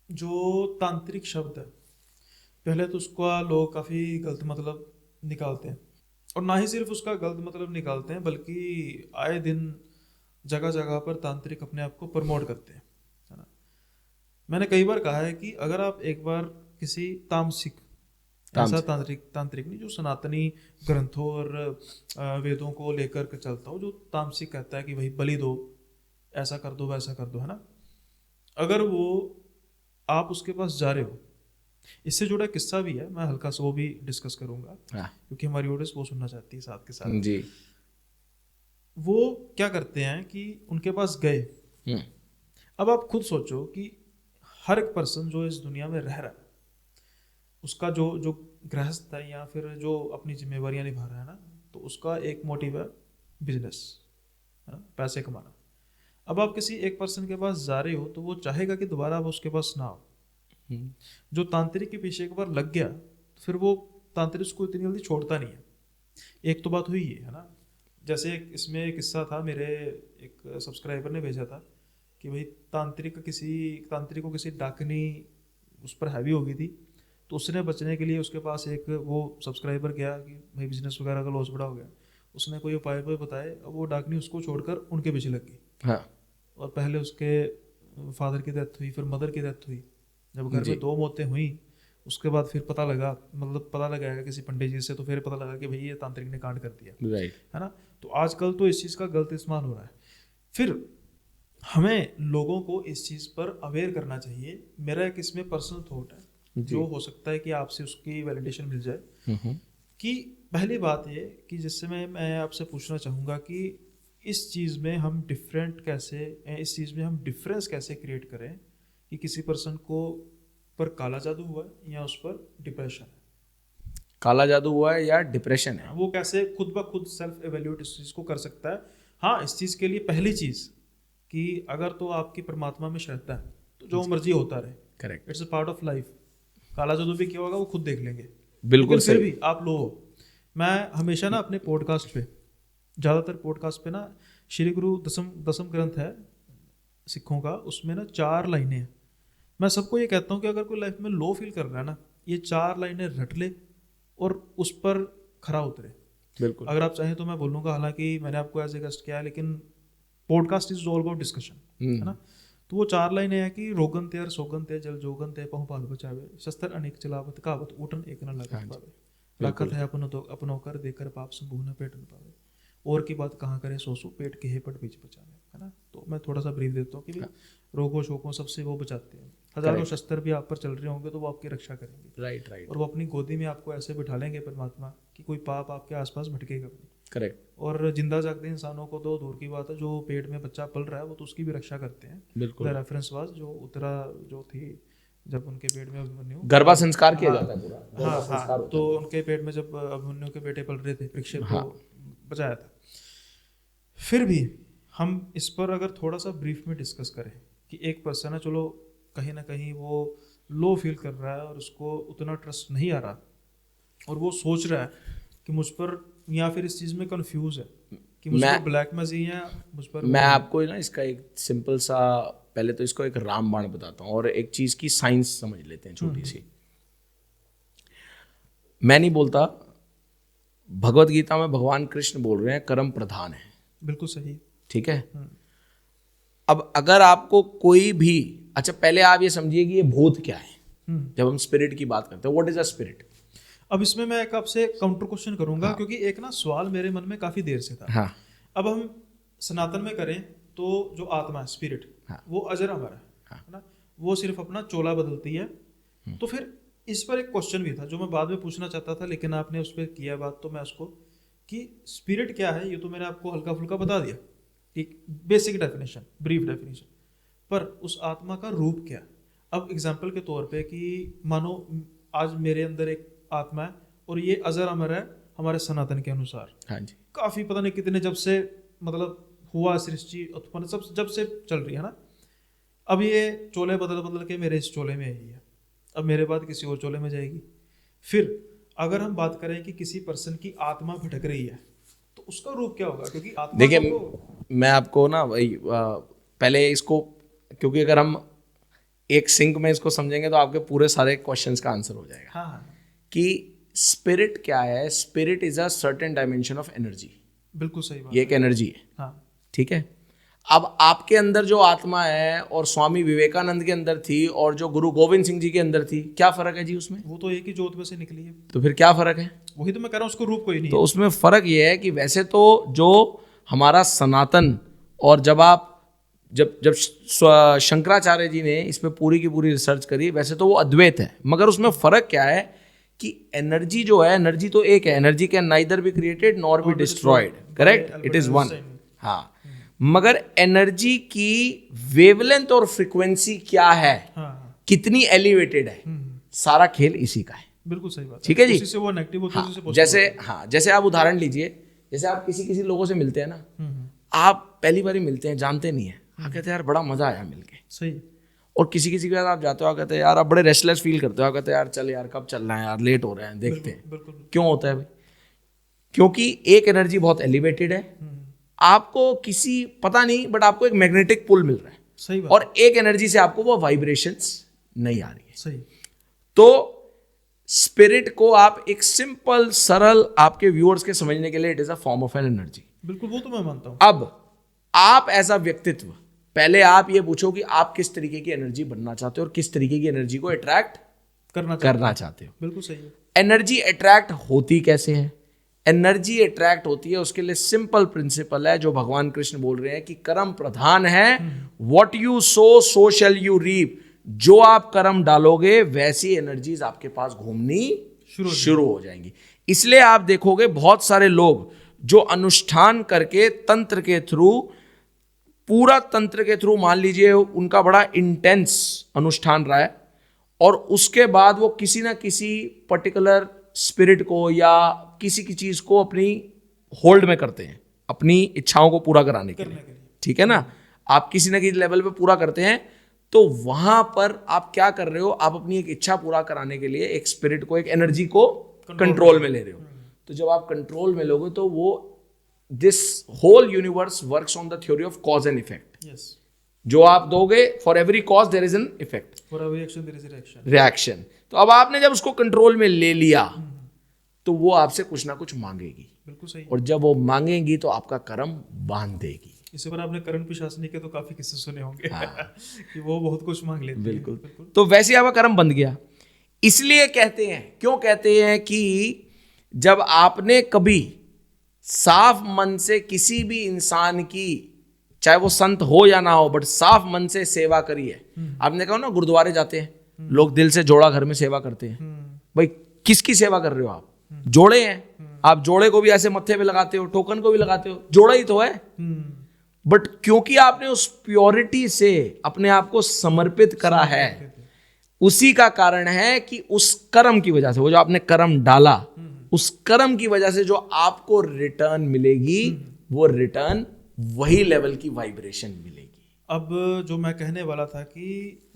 Speaker 1: जो तांत्रिक शब्द है, पहले तो उसका लोग काफ़ी गलत मतलब निकालते हैं, और ना ही सिर्फ उसका गलत मतलब निकालते हैं बल्कि आए दिन जगह जगह पर तांत्रिक अपने आप को प्रमोट करते हैं, है ना। मैंने कई बार कहा है कि अगर आप एक बार किसी तामसिक, ऐसा तांत्रिक नहीं जो सनातनी ग्रंथों और वेदों को लेकर के चलता हो, जो तामसिक कहता है कि भाई बलि दो, ऐसा कर दो, वैसा कर दो, है ना। अगर वो आप उसके पास जा रहे हो, इससे जुड़ा किस्सा भी है, मैं हल्का सा वो भी डिस्कस करूंगा क्योंकि हमारी ऑडियंस वो सुनना चाहती है साथ के साथ
Speaker 2: जी।
Speaker 1: वो क्या करते हैं कि उनके पास गए। अब आप खुद सोचो कि हर एक पर्सन जो इस दुनिया में रह रहा है, उसका जो जो गृहस्थ है या फिर जो अपनी जिम्मेवारियां निभा रहा है ना, तो उसका एक मोटिव है बिजनेस, है ना, पैसे कमाना। अब आप किसी एक पर्सन के पास जा रहे हो तो वो चाहेगा कि दोबारा आप उसके पास ना हो। जो तांत्रिक के पीछे एक बार लग गया फिर वो तांत्रिक उसको इतनी जल्दी छोड़ता नहीं है। एक तो बात हुई है ना। जैसे इसमें एक किस्सा था, मेरे एक सब्सक्राइबर ने भेजा था कि भाई तांत्रिक को किसी डाकनी उस पर हैवी हो गई थी, तो उसने बचने के लिए उसके पास एक वो सब्सक्राइबर गया कि भाई बिजनेस वगैरह का लॉस बड़ा हो गया, उसने कोई उपाय बताए, अब वो डाकनी उसको छोड़कर उनके पीछे लग गई।
Speaker 2: हाँ।
Speaker 1: और पहले उसके फादर की डेथ हुई, फिर मदर की डेथ हुई। जब घर में 2 मौतें हुई उसके बाद फिर पता लगाया किसी पंडित जी से, तो फिर पता लगा कि भाई ये तांत्रिक ने कांड कर दिया, है ना। तो आजकल तो इस चीज़ का गलत इस्तेमाल हो रहा है। फिर हमें लोगों को इस चीज़ पर अवेयर करना चाहिए। मेरा एक इसमें पर्सनल थॉट है जो हो सकता है कि आपसे उसकी वैलिडेशन मिल जाए। कि पहली बात ये कि जिससे मैं आपसे पूछना चाहूँगा कि इस चीज़ में हम डिफरेंस कैसे क्रिएट करें कि किसी पर्सन को पर काला जादू हुआ है या उस पर डिप्रेशन है।
Speaker 2: काला जादू हुआ है या डिप्रेशन है,
Speaker 1: वो कैसे खुद ब खुद सेल्फ एवेल्यूएट इस चीज़ को कर सकता है। हाँ, इस चीज़ के लिए पहली चीज़ कि अगर तो आपकी परमात्मा में श्रद्धा है तो जो मर्जी होता रहे,
Speaker 2: correct,
Speaker 1: it's a part of life. काला जादू भी क्या होगा वो खुद देख लेंगे,
Speaker 2: बिल्कुल
Speaker 1: फिर भी आप लो। मैं हमेशा ना अपने पॉडकास्ट पे, ज़्यादातर पॉडकास्ट पे ना, श्री गुरु दसम ग्रंथ है सिखों का, उसमें ना 4 लाइनें हैं। मैं सबको ये कहता हूँ कि अगर कोई लाइफ में लो फील कर रहा है ना, ये 4 लाइनें रट ले और उस पर खरा उतरे।
Speaker 2: बिल्कुल
Speaker 1: अगर आप चाहें तो मैं बोलूँगा, हालांकि मैंने आपको एज ए गेस्ट किया है, लेकिन podcast is all about discussion, है ना। तो वो 4 लाइनें हैं कि रोगन ते सोगन ते जल जोगन ते पहुँ पाल बचावे, शस्त्र अनेक चलावत कहावत ऊटन एक न लागत पावे, राखत है अपनो कर देकर पाप संभू न पेट न पावे, और की बात कहाँ करे सो पेट के हेपट बीच बचावे, है ना। तो मैं थोड़ा सा ब्रीफ देता हूँ कि भाई रोगों शोकों सबसे वो बचाते हैं। हजारों शस्त्र भी आप पर चल रहे होंगे तो वो आपकी रक्षा करेंगे।
Speaker 2: Right right.
Speaker 1: और वो अपनी गोदी में आपको ऐसे बिठा लेंगे परमात्मा कि कोई पाप आपके आसपास भटकेगा नहीं।
Speaker 2: करेक्ट।
Speaker 1: और जिंदा जागते इंसानों को तो दूर की बात है, जो पेट में बच्चा पल रहा है वो तो उसकी भी रक्षा करते हैं।
Speaker 2: बिल्कुल।
Speaker 1: रेफरेंस वाज जो उत्तरा जो थी, जब उनके पेट में अभिमन्यु
Speaker 2: गर्भा संस्कार किया जाता है पूरा।
Speaker 1: हाँ, तो उनके पेट में जब अभिमन्यु के बेटे पल रहे थे, परीक्षित को बचाया था। फिर भी हम इस पर अगर थोड़ा सा ब्रीफ में डिस्कस करें कि एक पर्सन है, चलो कहीं ना कहीं वो लो फील कर रहा है और उसको उतना ट्रस्ट नहीं आ रहा, और वो सोच रहा है कि मुझ पर, या फिर इस चीज़ में कंफ्यूज है कि मुझ पर ब्लैक मैजिक है मुझ पर। मैं
Speaker 2: आपको ना इसका एक सिंपल सा, पहले तो इसको एक रामबाण बताता हूँ और एक चीज़ की साइंस समझ लेते हैं छोटी सी। मैं नहीं बोलता, भगवत गीता में भगवान कृष्ण बोल रहे हैं कर्म प्रधान है।
Speaker 1: बिल्कुल सही,
Speaker 2: ठीक है। अब अगर आपको कोई भी, अच्छा पहले आप ये समझिए कि ये भूत क्या है। जब हम स्पिरिट की बात करते हैं, व्हाट इज अ स्पिरिट।
Speaker 1: अब इसमें मैं एक आपसे काउंटर क्वेश्चन करूंगा, क्योंकि एक ना सवाल मेरे मन में काफी देर से था।
Speaker 2: हाँ।
Speaker 1: अब हम सनातन में करें तो जो आत्मा है, स्पिरिट, वो अजर अमर है ना, वो सिर्फ अपना चोला बदलती है। तो फिर इस पर एक क्वेश्चन भी था जो मैं बाद में पूछना चाहता था, लेकिन आपने उस पर किया बात, तो मैं उसको, कि स्पिरिट क्या है ये तो मैंने आपको हल्का फुल्का बता दिया, एक बेसिक डेफिनेशन, ब्रीफ डेफिनेशन, पर उस आत्मा का रूप क्या। अब एग्जाम्पल के तौर पे कि मानो आज मेरे अंदर एक आत्मा है और ये अजर अमर है हमारे सनातन के अनुसार।
Speaker 2: हाँ जी।
Speaker 1: काफ़ी पता नहीं कितने जब से मतलब हुआ सृष्टि उत्पन्न, सब जब से चल रही है ना। अब ये चोले बदल बदल के मेरे इस चोले में ही है, अब मेरे बाद किसी और चोले में जाएगी। फिर अगर हम बात करें कि किसी पर्सन की आत्मा भटक रही है तो उसका रूप क्या होगा, क्योंकि आत्मा,
Speaker 2: देखिए मैं आपको ना वही पहले इसको, क्योंकि अगर हम एक सिंक में इसको समझेंगे तो आपके पूरे सारे क्वेश्चंस का आंसर हो जाएगा।
Speaker 1: हाँ।
Speaker 2: कि स्पिरिट क्या है। Spirit is a certain dimension of energy.
Speaker 1: बिल्कुल सही बात,
Speaker 2: ये एक एनर्जी है।
Speaker 1: हाँ।
Speaker 2: ठीक है। अब आपके अंदर जो आत्मा है और स्वामी विवेकानंद के अंदर थी और जो गुरु गोविंद सिंह जी के अंदर थी, क्या फर्क है जी उसमें।
Speaker 1: वो तो एक ही जोत में से निकली है।
Speaker 2: तो फिर क्या फर्क है।
Speaker 1: वही तो मैं कह रहा हूँ, उसको रूप कोई नहीं
Speaker 2: तो
Speaker 1: है।
Speaker 2: उसमें फर्क ये है कि वैसे तो जो हमारा सनातन, और जब आप जब जब शंकराचार्य जी ने इस पे पूरी की पूरी रिसर्च करी, वैसे तो वो अद्वैत है, मगर उसमें फर्क क्या है कि एनर्जी जो है, एनर्जी तो एक है, energy can neither be created nor be destroyed, correct, it is one. हाँ, मगर एनर्जी की वेवलेंथ और फ्रीक्वेंसी क्या है, कितनी एलिवेटेड है, सारा खेल इसी का है।
Speaker 1: बिल्कुल सही बात,
Speaker 2: ठीक है जी।
Speaker 1: उसी से वो नेगेटिव होती है, उसी से पॉजिटिव
Speaker 2: जैसे जैसे आप उदाहरण लीजिए, जैसे आप किसी लोगों से मिलते हैं ना, आप पहली बार मिलते हैं, जानते नहीं है, आप कहते हैं यार बड़ा मजा आया मिलके,
Speaker 1: सही।
Speaker 2: और किसी के बाद आप जाते हो, आप कहते हैं यार आप बड़े रेस्टलेस फील करते हो, आप कहते हैं यार चल यार कब चलना है यार, लेट हो रहे हैं, देखते हैं। क्यों होता है भाई। क्योंकि एक एनर्जी बहुत एलिवेटेड है, आपको किसी पता नहीं, बट आपको एक मैग्नेटिक पुल मिल रहा है,
Speaker 1: सही बात,
Speaker 2: और एक एनर्जी से आपको वो वाइब्रेशंस नहीं आ रही है।
Speaker 1: सही।
Speaker 2: तो स्पिरिट को आप एक सिंपल सरल आपके व्यूअर्स के समझने के लिए, it is a form of an energy.
Speaker 1: बिल्कुल, वो तो मैं मानता हूं।
Speaker 2: अब आप एज अ व्यक्तित्व, पहले आप ये पूछो कि आप किस तरीके की एनर्जी बनना चाहते हो और किस तरीके की एनर्जी को अट्रैक्ट करना चाहते हो।
Speaker 1: बिल्कुल सही है।
Speaker 2: एनर्जी अट्रैक्ट होती कैसे है। एनर्जी अट्रैक्ट होती है, उसके लिए सिंपल प्रिंसिपल है जो भगवान कृष्ण बोल रहे हैं कि कर्म प्रधान है। What you sow shall you reap. जो आप कर्म डालोगे वैसी एनर्जीज आपके पास घूमनी शुरू हो जाएंगी। इसलिए आप देखोगे बहुत सारे लोग जो अनुष्ठान करके तंत्र के थ्रू, पूरा तंत्र के थ्रू मान लीजिए उनका बड़ा इंटेंस अनुष्ठान रहा है, और उसके बाद वो किसी ना किसी पर्टिकुलर स्पिरिट को या किसी की चीज को अपनी होल्ड में करते हैं, अपनी इच्छाओं को पूरा कराने के लिए। ठीक है ना, आप किसी ना किसी लेवल पे पूरा करते हैं, तो वहां पर आप क्या कर रहे हो, आप अपनी एक इच्छा पूरा कराने के लिए एक स्पिरिट को, एक एनर्जी को कंट्रोल में ले रहे हो। तो जब आप कंट्रोल में लोगे तो वो, this whole universe works on the theory of cause and effect. जो आप दोगे, for every cause there is an effect,
Speaker 1: for every action there is a reaction.
Speaker 2: Reaction. तो अब आपने जब उसको कंट्रोल में ले लिया, तो वो आपसे कुछ ना कुछ मांगेगी,
Speaker 1: बिल्कुल सही।
Speaker 2: और जब वो मांगेगी तो आपका कर्म बांध देगी।
Speaker 1: इसी पर आपने करण पिशाचनी के तो काफी किस्से सुने होंगे।
Speaker 2: हाँ।
Speaker 1: कि वो बहुत कुछ मांग लेती है।
Speaker 2: बिल्कुल। तो वैसे ही आपका कर्म बंध गया। इसलिए कहते हैं, क्यों कहते हैं कि जब आपने कभी साफ मन से किसी भी इंसान की, चाहे वो संत हो या ना हो, बट साफ मन से सेवा करी है। आपने कहा ना गुरुद्वारे जाते हैं लोग, दिल से जोड़ा घर में सेवा करते हैं। भाई किसकी सेवा कर रहे हो आप? जोड़े हैं। आप जोड़े को भी ऐसे मत्थे पे लगाते हो, टोकन को भी लगाते हो, जोड़ा ही तो है। बट क्योंकि आपने उस प्योरिटी से अपने आप को समर्पित करा है, उसी का कारण है कि उस कर्म की वजह से, वो जो आपने कर्म डाला, उस कर्म की वजह से जो आपको रिटर्न मिलेगी, वो रिटर्न वही लेवल की वाइब्रेशन मिलेगी।
Speaker 1: अब जो मैं कहने वाला था कि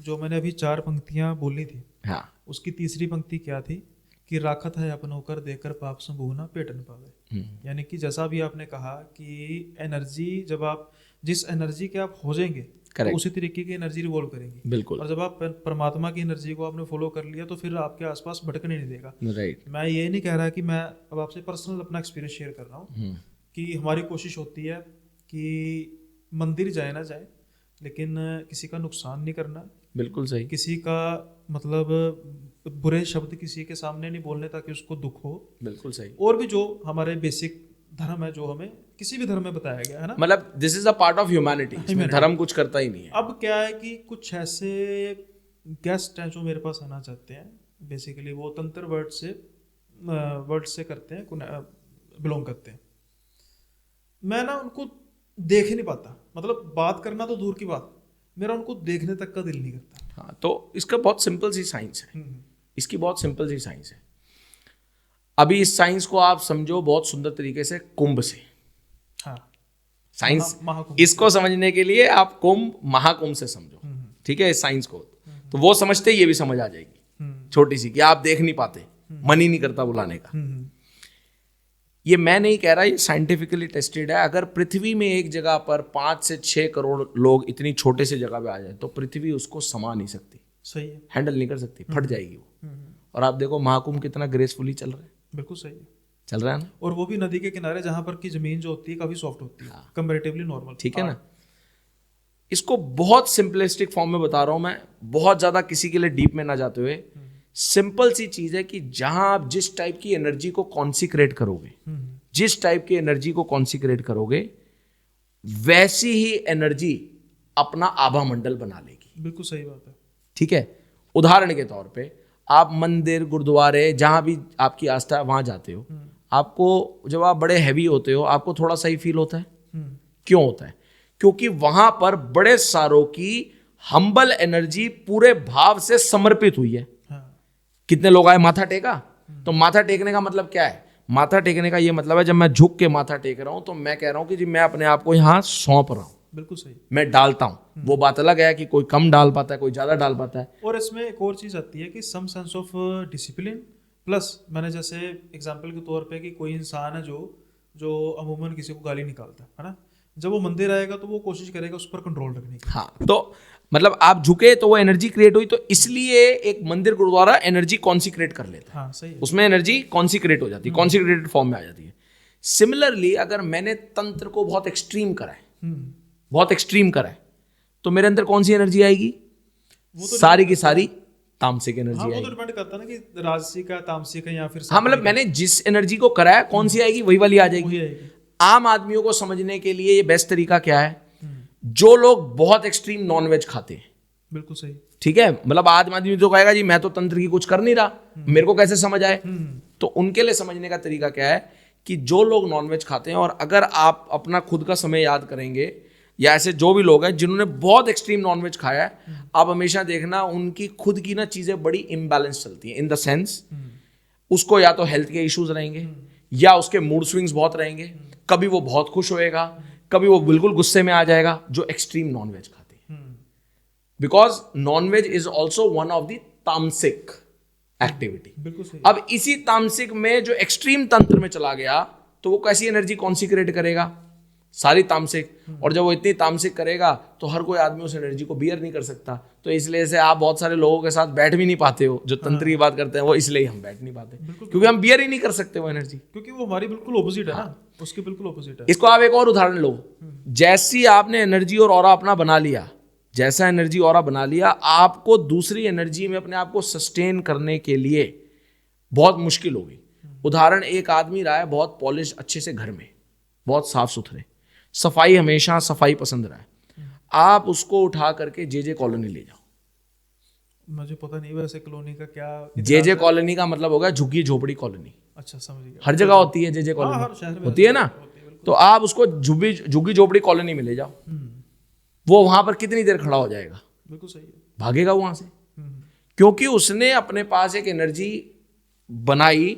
Speaker 1: जो मैंने अभी 4 पंक्तियां बोली थी,
Speaker 2: हाँ,
Speaker 1: उसकी तीसरी पंक्ति क्या थी कि राखत है अपनों कर देकर पाप संभूना पेट न पावे। यानी कि जैसा भी आपने कहा कि एनर्जी, जब आप जिस एनर्जी के आप हो जाएंगे तो उसी तरीके की एनर्जी रिवॉल्व करेंगी।
Speaker 2: बिल्कुल।
Speaker 1: और जब आप परमात्मा की एनर्जी को आपने फॉलो कर लिया तो फिर आपके आसपास भटकने नहीं देगा।
Speaker 2: राइट।
Speaker 1: मैं ये नहीं कह रहा कि मैं अब आपसे पर्सनल अपना एक्सपीरियंस शेयर कर रहा हूँ कि हमारी कोशिश होती है कि मंदिर जाए ना जाए, लेकिन किसी का नुकसान नहीं करना।
Speaker 2: बिल्कुल सही।
Speaker 1: किसी का मतलब बुरे शब्द किसी के सामने नहीं बोलने ताकि उसको दुख हो।
Speaker 2: बिल्कुल सही।
Speaker 1: और भी जो हमारे बेसिक धर्म है, जो हमें किसी भी धर्म में बताया गया है ना,
Speaker 2: मतलब this is a part of humanity, धर्म कुछ करता ही नहीं है।
Speaker 1: अब क्या है कि कुछ ऐसे गेस्ट हैं जो मेरे पास आना चाहते हैं, बेसिकली वो तंत्र वर्ड से करते हैं, बिलोंग करते हैं। मैं ना उनको देख ही नहीं पाता, मतलब बात करना तो दूर की बात, मेरा उनको देखने तक का दिल नहीं करता।
Speaker 2: हाँ, तो इसका बहुत सिंपल सी साइंस है। इसकी बहुत सिंपल सी साइंस है। अभी इस साइंस को आप समझो बहुत सुंदर तरीके से कुंभ से।
Speaker 1: हाँ,
Speaker 2: साइंस
Speaker 1: महाकुंभ।
Speaker 2: इसको समझने के लिए आप कुंभ, महाकुंभ से समझो, ठीक है, इस साइंस को। तो वो समझते ये भी समझ आ जाएगी, छोटी सी, कि आप देख नहीं पाते, मन ही नहीं करता बुलाने का। ये मैं नहीं कह रहा, ये साइंटिफिकली टेस्टेड है। अगर पृथ्वी में एक जगह पर 5 से 6 करोड़ लोग इतनी छोटे से जगह पे आ जाए तो पृथ्वी उसको समा नहीं सकती।
Speaker 1: सही है।
Speaker 2: हैंडल नहीं कर सकती, फट जाएगी वो। और आप देखो महाकुंभ कितना ग्रेसफुली चल रहा है।
Speaker 1: बिल्कुल सही है।
Speaker 2: चल रहा है ना।
Speaker 1: और वो भी नदी के किनारे जहां पर की जमीन जो होती है काफी सॉफ्ट होती है, कंपैरेटिवली नॉर्मल।
Speaker 2: ठीक है ना। इसको बहुत सिंपलिस्टिक फॉर्म में बता रहा हूं मैं, बहुत ज्यादा किसी के लिए डीप में ना जाते हुए। सिंपल सी चीज है कि जहां आप जिस टाइप की एनर्जी को कॉन्सिक्रेट करोगे, जिस टाइप की एनर्जी को कॉन्सिक्रेट करोगे, वैसी ही एनर्जी अपना आभा मंडल बना लेगी।
Speaker 1: बिल्कुल सही बात है।
Speaker 2: ठीक है। उदाहरण के तौर पे आप मंदिर, गुरुद्वारे, जहां भी आपकी आस्था है वहां जाते हो, आपको जब आप बड़े हैवी होते हो आपको थोड़ा सा ही फील होता है। क्यों होता है? क्योंकि वहां पर बड़े सारों की हम्बल एनर्जी पूरे भाव से समर्पित हुई है। कितने लोग आए, माथा टेका। तो माथा टेकने का मतलब क्या है? माथा टेकने का ये मतलब है जब मैं झुक के माथा टेक रहा हूं तो मैं कह रहा हूं कि जी मैं अपने आप को यहां सौंप रहा हूं।
Speaker 1: बिल्कुल सही।
Speaker 2: मैं डालता हूं। वो बात अलग है कि कोई कम डाल पाता है, कोई ज्यादा डाल पाता है।
Speaker 1: और इसमें एक और चीज आती है कि some sense of discipline plus, मैंने जैसे एग्जांपल के तौर पे कि कोई इंसान है जो अमूमन किसी को गाली निकालता है ना, जब वो मंदिर आएगा तो वो कोशिश करेगा उस पर कंट्रोल रखने की।
Speaker 2: हाँ, तो मतलब आप झुके तो वो एनर्जी क्रिएट हुई, तो इसलिए एक मंदिर गुरुद्वारा एनर्जी कॉन्सिक्रेट कर लेता है।
Speaker 1: हाँ, सही है।
Speaker 2: उसमें एनर्जी कॉन्सिक्रेट हो जाती है, कॉन्सिक्रेटेड फॉर्म में आ जाती है। सिमिलरली अगर मैंने तंत्र को बहुत एक्सट्रीम करा है, बहुत एक्सट्रीम करा है, तो मेरे अंदर कौन सी एनर्जी आएगी?
Speaker 1: वो तो
Speaker 2: सारी की सारी तामसिक एनर्जी
Speaker 1: हाँ, वो
Speaker 2: आएगी।
Speaker 1: तो डिपेंड करता है ना कि राजसिक है, तामसिक है, या फिर
Speaker 2: हाँ, मतलब मैंने जिस एनर्जी को करा है कौन सी आएगी, वही वाली आ जाएगी।
Speaker 1: वही आएगी।
Speaker 2: आम आदमियों को समझने के लिए ये बेस्ट तरीका क्या है? जो लोग बहुत एक्सट्रीम नॉनवेज खाते हैं,
Speaker 1: बिल्कुल सही,
Speaker 2: ठीक है, मतलब आदमी तो कहेगा जी मैं तो तंत्र की कुछ कर नहीं रहा, मेरे को कैसे समझ आए? तो उनके लिए समझने का तरीका क्या है कि जो लोग नॉनवेज खाते हैं, और अगर आप अपना खुद का समय याद करेंगे या ऐसे जो भी लोग हैं जिन्होंने बहुत एक्सट्रीम नॉनवेज खाया है, आप हमेशा देखना उनकी खुद की ना चीजें बड़ी इम्बैलेंस चलती हैं। इन द सेंस उसको या तो हेल्थ के इश्यूज रहेंगे या उसके मूड स्विंग्स बहुत रहेंगे। कभी वो बहुत खुश होएगा, कभी वो बिल्कुल गुस्से में आ जाएगा, जो एक्सट्रीम नॉनवेज खाते हैं। Because non veg is also one of the tamasik activity.
Speaker 1: बिल्कुल सही।
Speaker 2: अब इसी तामसिक में जो एक्सट्रीम तंत्र में चला गया तो वो कैसी एनर्जी कॉन्सिक्रेट करेगा? सारी तामसिक, और जब वो इतनी तामसिक करेगा तो हर कोई आदमी उस एनर्जी को बियर नहीं कर सकता। तो इसलिए से आप बहुत सारे लोगों के साथ बैठ भी नहीं पाते हो, जो तंत्र की बात करते हैं वो, इसलिए हम बैठ नहीं पाते क्योंकि हम बियर ही नहीं कर सकते वो एनर्जी,
Speaker 1: क्योंकि वो हमारी बिल्कुल ऑपोजिट है ना, उसकी बिल्कुल ऑपोजिट है।
Speaker 2: इसको आप एक और उदाहरण लो, जैसी आपने एनर्जी और ऑरा अपना बना लिया, जैसा एनर्जी ऑरा बना लिया, आपको दूसरी एनर्जी में अपने आप को सस्टेन करने के लिए बहुत मुश्किल होगी। उदाहरण, एक आदमी रहा है बहुत पॉलिश अच्छे से घर में, बहुत साफ सुथरे, सफाई, हमेशा सफाई पसंद रहा है, आप उसको उठा करके जे कॉलोनी ले जाओ।
Speaker 1: मुझे पता नहीं वैसे कॉलोनी का क्या
Speaker 2: जे कॉलोनी का मतलब होगा झुग्गी झोपड़ी कॉलोनी।
Speaker 1: अच्छा, समझ गया।
Speaker 2: हर जगह होती है जे कॉलोनी, होती है ना, तो आप उसको झुग्गी झोपड़ी कॉलोनी में ले जाओ, वो वहां पर कितनी देर खड़ा हो जाएगा?
Speaker 1: बिल्कुल सही है,
Speaker 2: भागेगा वहां से, क्योंकि उसने अपने पास एक एनर्जी बनाई,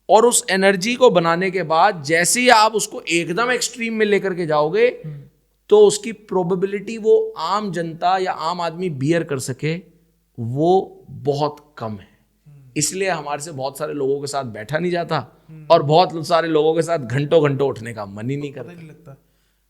Speaker 2: और उस एनर्जी को बनाने के बाद जैसे ही आप उसको एकदम एक्सट्रीम में लेकर के जाओगे तो उसकी प्रोबेबिलिटी वो आम जनता या आम आदमी बियर कर सके वो बहुत कम है। इसलिए हमारे से बहुत सारे लोगों के साथ बैठा नहीं जाता, और बहुत सारे लोगों के साथ घंटों घंटों उठने का मन ही नहीं करता।
Speaker 1: नहीं लगता।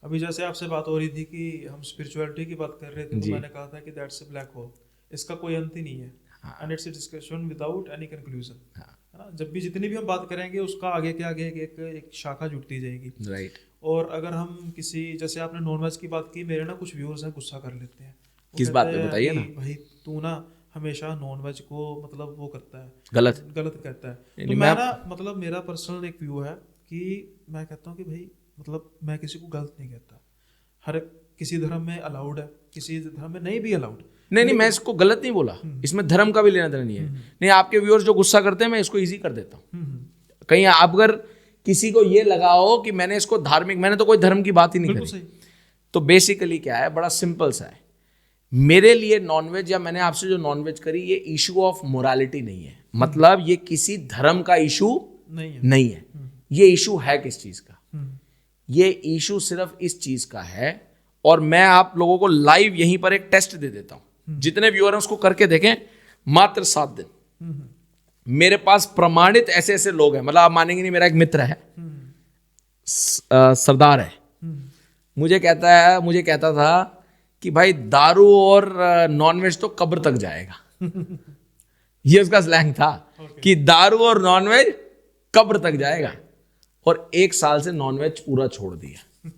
Speaker 1: अभी जैसे आपसे बात हो रही थी कि हम स्पिरिचुअलिटी की बात कर रहे थे, तो मैंने कहा था कि दैट्स अ ब्लैक होल, इसका कोई अंत ही नहीं है, and it's a discussion without any conclusion, है ना। जब भी जितनी भी हम बात करेंगे उसका आगे के आगे एक शाखा जुड़ती जाएगी,
Speaker 2: राइट।
Speaker 1: और अगर हम किसी, जैसे आपने नॉनवेज की बात की, मेरे ना कुछ व्यूअर्स हैं गुस्सा कर लेते हैं,
Speaker 2: किस बात पे बताइए ना
Speaker 1: भाई तू ना हमेशा नॉनवेज को मतलब वो करता है,
Speaker 2: गलत
Speaker 1: कहता है। तो मैं ना मतलब मेरा पर्सनल एक व्यू है कि मैं कहता हूँ कि भाई मतलब मैं किसी को गलत नहीं कहता, हर किसी धर्म में अलाउड है, किसी धर्म में नहीं भी अलाउड।
Speaker 2: नहीं, मैं इसको गलत नहीं बोला, इसमें धर्म का भी लेना देना नहीं है। नहीं, आपके व्यूअर्स जो गुस्सा करते हैं मैं इसको इजी कर देता हूँ। कहीं आप अगर किसी को ये लगाओ कि मैंने इसको धार्मिक, मैंने तो कोई धर्म की बात ही नहीं करी। तो बेसिकली क्या है, बड़ा सिंपल सा है। मेरे लिए नॉनवेज, या मैंने आपसे जो नॉनवेज करी, ये इशू ऑफ मोरालिटी नहीं है, मतलब ये किसी धर्म का इशू नहीं है। ये इशू है किस चीज का? ये इशू सिर्फ इस चीज का है, और मैं आप लोगों को लाइव यहीं पर एक टेस्ट दे देता हूं, जितने व्यूअर हैं उसको करके देखें। मात्र 7 दिन मेरे पास प्रमाणित ऐसे ऐसे लोग हैं, मतलब आप मानेंगे नहीं, मेरा एक मित्र है, सरदार है, मुझे कहता था कि भाई दारू और नॉनवेज तो कब्र तक जाएगा। ये उसका स्लैंग था कि दारू और नॉनवेज कब्र तक जाएगा, और 1 साल से नॉनवेज पूरा छोड़ दिया,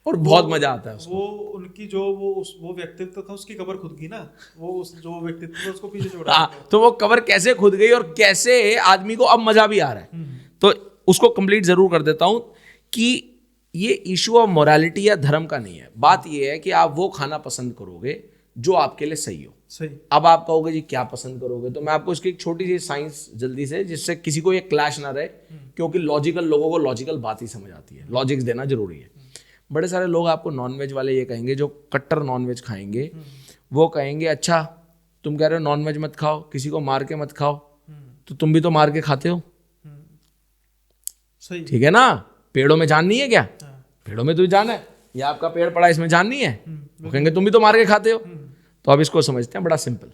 Speaker 2: और बहुत मजा आता है उसको।
Speaker 1: वो उनकी जो वो व्यक्तित्व था, उसकी कब्र खुद की ना, वो जो व्यक्तित्व था उसको पीछे छोड़ा।
Speaker 2: तो वो कब्र कैसे खुद गई, और कैसे आदमी को अब मजा भी आ रहा है, तो उसको कंप्लीट जरूर कर देता हूं कि ये इशू ऑफ मोरालिटी या धर्म का नहीं है। बात ये है कि आप वो खाना पसंद करोगे जो आपके लिए सही हो।
Speaker 1: सही।
Speaker 2: अब आप कहोगे जी क्या पसंद करोगे, तो मैं आपको इसकी एक छोटी सी साइंस जल्दी से, जिससे किसी को ये क्लैश ना रहे, क्योंकि लॉजिकल लोगों को लॉजिकल बात ही समझ आती है, लॉजिक्स देना जरूरी है। बड़े सारे लोग आपको नॉनवेज वाले ये कहेंगे, जो कट्टर नॉनवेज खाएंगे, वो कहेंगे अच्छा तुम कह रहे हो नॉनवेज मत खाओ, किसी को मार के मत खाओ, तो तुम भी तो मार के खाते हो।
Speaker 1: सही।
Speaker 2: ठीक है ना, पेड़ों में जान नहीं है क्या? पेड़ों में तो जान है, ये आपका पेड़ पड़ा इसमें जान नहीं है, वो कहेंगे तुम भी तो मार के खाते हो। तो अब इसको समझते हैं, बड़ा सिंपल।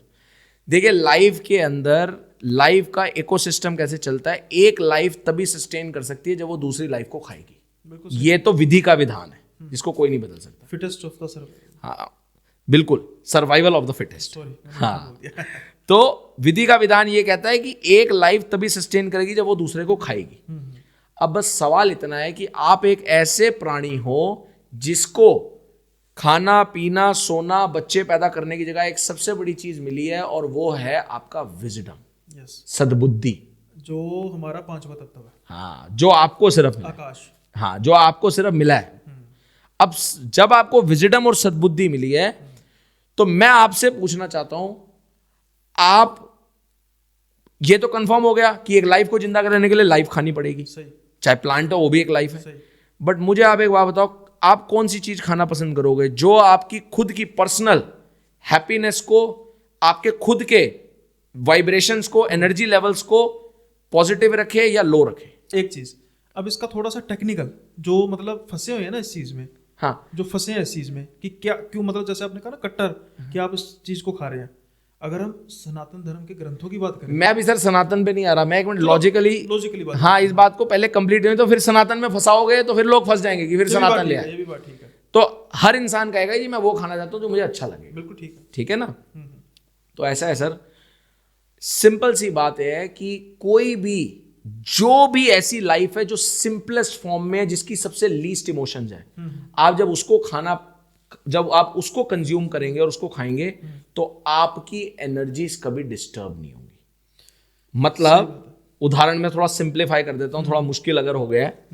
Speaker 2: देखिए लाइफ के अंदर लाइफ का इकोसिस्टम कैसे चलता है। एक लाइफ तभी सस्टेन कर सकती है जब वो दूसरी लाइफ को खाएगी, ये तो विधि का विधान है जिसको कोई नहीं बदल सकता।
Speaker 1: Fittest of the survival.
Speaker 2: हाँ बिल्कुल, सर्वाइवल ऑफ द फिटेस्ट। हाँ, तो विधि का विधान ये कहता है कि एक लाइफ तभी सस्टेन करेगी जब वो दूसरे को खाएगी। अब बस सवाल इतना है कि आप एक ऐसे प्राणी हो जिसको खाना पीना सोना बच्चे पैदा करने की जगह एक सबसे बड़ी चीज मिली है, और वो है आपका विजडम, सद्बुद्धि,
Speaker 1: जो हमारा 5वां तत्व है।
Speaker 2: हाँ, जो आपको सिर्फ मिला,
Speaker 1: आकाश।
Speaker 2: हाँ, जो आपको सिर्फ मिला है। अब जब आपको विजडम और सद्बुद्धि मिली है, तो मैं आपसे पूछना चाहता हूं, आप ये तो कंफर्म हो गया कि एक लाइफ को जिंदा करने के लिए लाइफ खानी पड़ेगी।
Speaker 1: सही।
Speaker 2: चाहे प्लांट हो वो भी एक लाइफ है। बट मुझे आप एक बात बताओ, आप कौन सी चीज खाना पसंद करोगे जो आपकी खुद की पर्सनल हैप्पीनेस को, आपके खुद के वाइब्रेशंस को, एनर्जी लेवल्स को पॉजिटिव रखे या लो रखे?
Speaker 1: एक चीज, अब इसका थोड़ा सा टेक्निकल, जो मतलब फंसे हुए हैं ना इस चीज में,
Speaker 2: हाँ,
Speaker 1: जो फंसे हैं इस चीज में कि क्या क्यों, मतलब जैसे आपने कहा ना कट्टर, कि आप इस चीज को खा रहे हैं, अगर हम सनातन धर्म के ग्रंथों की बात करें,
Speaker 2: मैं भी सर सनातन पे नहीं आ रहा, मैं एक मिनट लॉजिकली
Speaker 1: बात,
Speaker 2: हाँ इस बात को पहले कंप्लीट नहीं तो फिर सनातन में फंसाओगे तो फिर लोग फंस जाएंगे कि फिर
Speaker 1: ये भी बात
Speaker 2: सनातन ले
Speaker 1: ठीक है,
Speaker 2: आए।
Speaker 1: ये भी बात ठीक है,
Speaker 2: तो हर इंसान कहेगा जी मैं वो खाना चाहता हूँ जो मुझे अच्छा लगे,
Speaker 1: बिल्कुल ठीक है।
Speaker 2: ठीक है ना। तो ऐसा है सर, सिंपल सी बात है कि कोई भी जो भी ऐसी लाइफ है जो सिंपलेस्ट फॉर्म में है, जिसकी सबसे लीस्ट इमोशंस है, आप जब आप उसको कंज्यूम करेंगे और उसको खाएंगे तो आपकी एनर्जीज कभी डिस्टर्ब नहीं होंगी। मतलब उदाहरण में थोड़ा सिंप्लीफाई कर देता हूं, थोड़ा मुश्किल अगर हो गया है,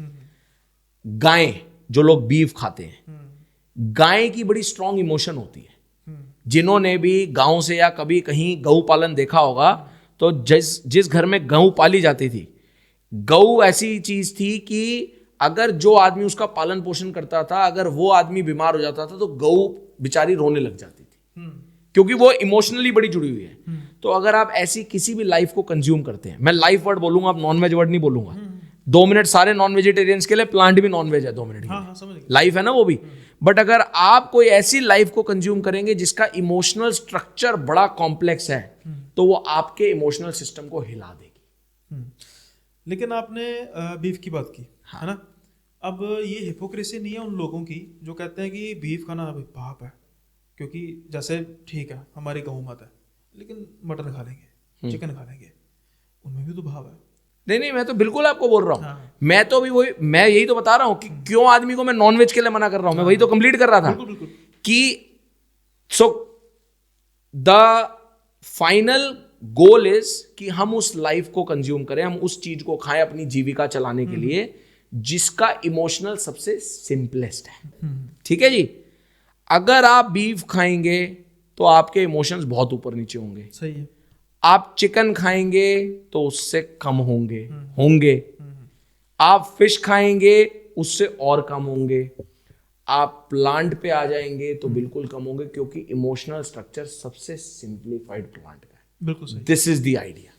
Speaker 2: गाय जो लोग बीफ खाते हैं, गाय की बड़ी स्ट्रांग इमोशन होती है। जिन्होंने भी गांव से या कभी कहीं गऊ पालन देखा होगा, तो जिस घर में गऊ पाली जाती थी, गऊ ऐसी चीज थी कि अगर जो आदमी उसका पालन पोषण करता था, अगर वो आदमी बीमार हो जाता था तो गऊ बेचारी रोने लग जाती थी, क्योंकि वो इमोशनली बड़ी जुड़ी हुई है। तो अगर आप ऐसी किसी भी लाइफ को कंज्यूम करते हैं, मैं लाइफ वर्ड बोलूंगा, आप नॉन वेज वर्ड नहीं बोलूंगा। 2 मिनट सारे नॉन वेजिटेरियंस के लिए, प्लांट भी नॉन वेज है 2 मिनट की लाइफ है ना वो भी। बट अगर आप कोई ऐसी लाइफ को कंज्यूम करेंगे जिसका इमोशनल स्ट्रक्चर बड़ा कॉम्प्लेक्स है, तो वो आपके इमोशनल सिस्टम को हिला देगी।
Speaker 1: लेकिन आपने बीफ की बात की, है ना। अब ये हिपोक्रेसी नहीं है उन लोगों की जो कहते हैं कि बीफ खाना पाप है, क्योंकि जैसे ठीक है हमारी गऊ माता है, लेकिन मटन खा लेंगे, चिकन खा लेंगे, उनमें भी तो भाव है।
Speaker 2: नहीं, मैं तो बिल्कुल आपको बोल रहा हूँ। हाँ। मैं तो भी मैं यही तो बता रहा हूँ कि क्यों आदमी को मैं नॉनवेज के लिए मना कर रहा हूँ। मैं वही तो कंप्लीट कर रहा था।
Speaker 1: बिल्कुल।
Speaker 2: कि so the final goal is कि हम उस लाइफ को कंज्यूम करें, हम उस चीज को खाएं अपनी जीविका चलाने के लिए जिसका इमोशनल सबसे सिंपलेस्ट है। ठीक है जी। अगर आप बीफ खाएंगे तो आपके इमोशंस बहुत ऊपर नीचे होंगे।
Speaker 1: सही है।
Speaker 2: आप चिकन खाएंगे तो उससे कम होंगे। आप फिश खाएंगे उससे और कम होंगे। आप प्लांट पे आ जाएंगे तो बिल्कुल कम होंगे, क्योंकि इमोशनल स्ट्रक्चर सबसे सिंप्लीफाइड प्लांट का है।
Speaker 1: बिल्कुल सही।
Speaker 2: This is the idea.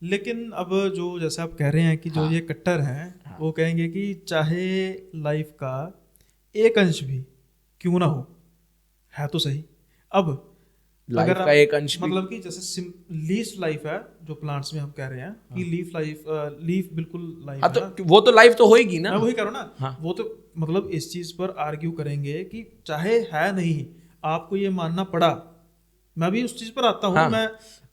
Speaker 1: लेकिन अब जो जैसे आप कह रहे हैं कि जो ये कट्टर हैं वो कहेंगे कि चाहे लाइफ का एक अंश भी क्यों ना हो, है तो सही। अब
Speaker 2: लाइफ का एक अंश
Speaker 1: मतलब कि जैसे लीफ लाइफ है जो प्लांट्स में हम कह रहे हैं कि लीफ बिल्कुल लाइफ है,
Speaker 2: तो वो तो लाइफ तो होएगी ना।
Speaker 1: मैं वही कह रहा हूँ ना। वो तो मतलब इस चीज पर आर्ग्यू करेंगे कि चाहे है नहीं, आपको ये मानना पड़ा। मैं भी उस चीज पर आता हूँ।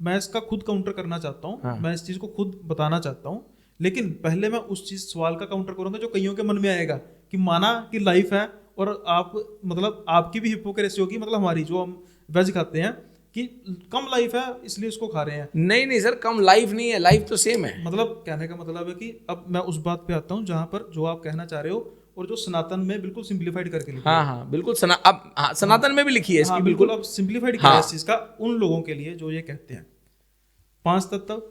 Speaker 1: मैं इसका खुद काउंटर करना चाहता हूँ। मैं इस चीज को खुद बताना चाहता हूँ, लेकिन पहले मैं उस चीज सवाल का काउंटर करूंगा जो कईयों के मन में आएगा कि माना कि लाइफ है और आप मतलब आपकी भी हिपोक्रेसी होगी, मतलब हमारी जो हम वेज खाते हैं कि कम लाइफ है इसलिए इसको खा रहे हैं।
Speaker 2: नहीं सर, कम लाइफ नहीं है, लाइफ तो सेम है।
Speaker 1: मतलब कहने का मतलब है कि अब मैं उस बात पे आता हूँ जहां पर जो आप कहना चाह रहे हो और जो सनातन में बिल्कुल सिंप्लीफाइड करके लिखा है।
Speaker 2: हाँ बिल्कुल। सनातन में भी लिखी है इसकी।
Speaker 1: बिल्कुल अब सिंप्लीफाइड किया है इस चीज का उन लोगों के लिए जो ये कहते हैं 5 तत्व।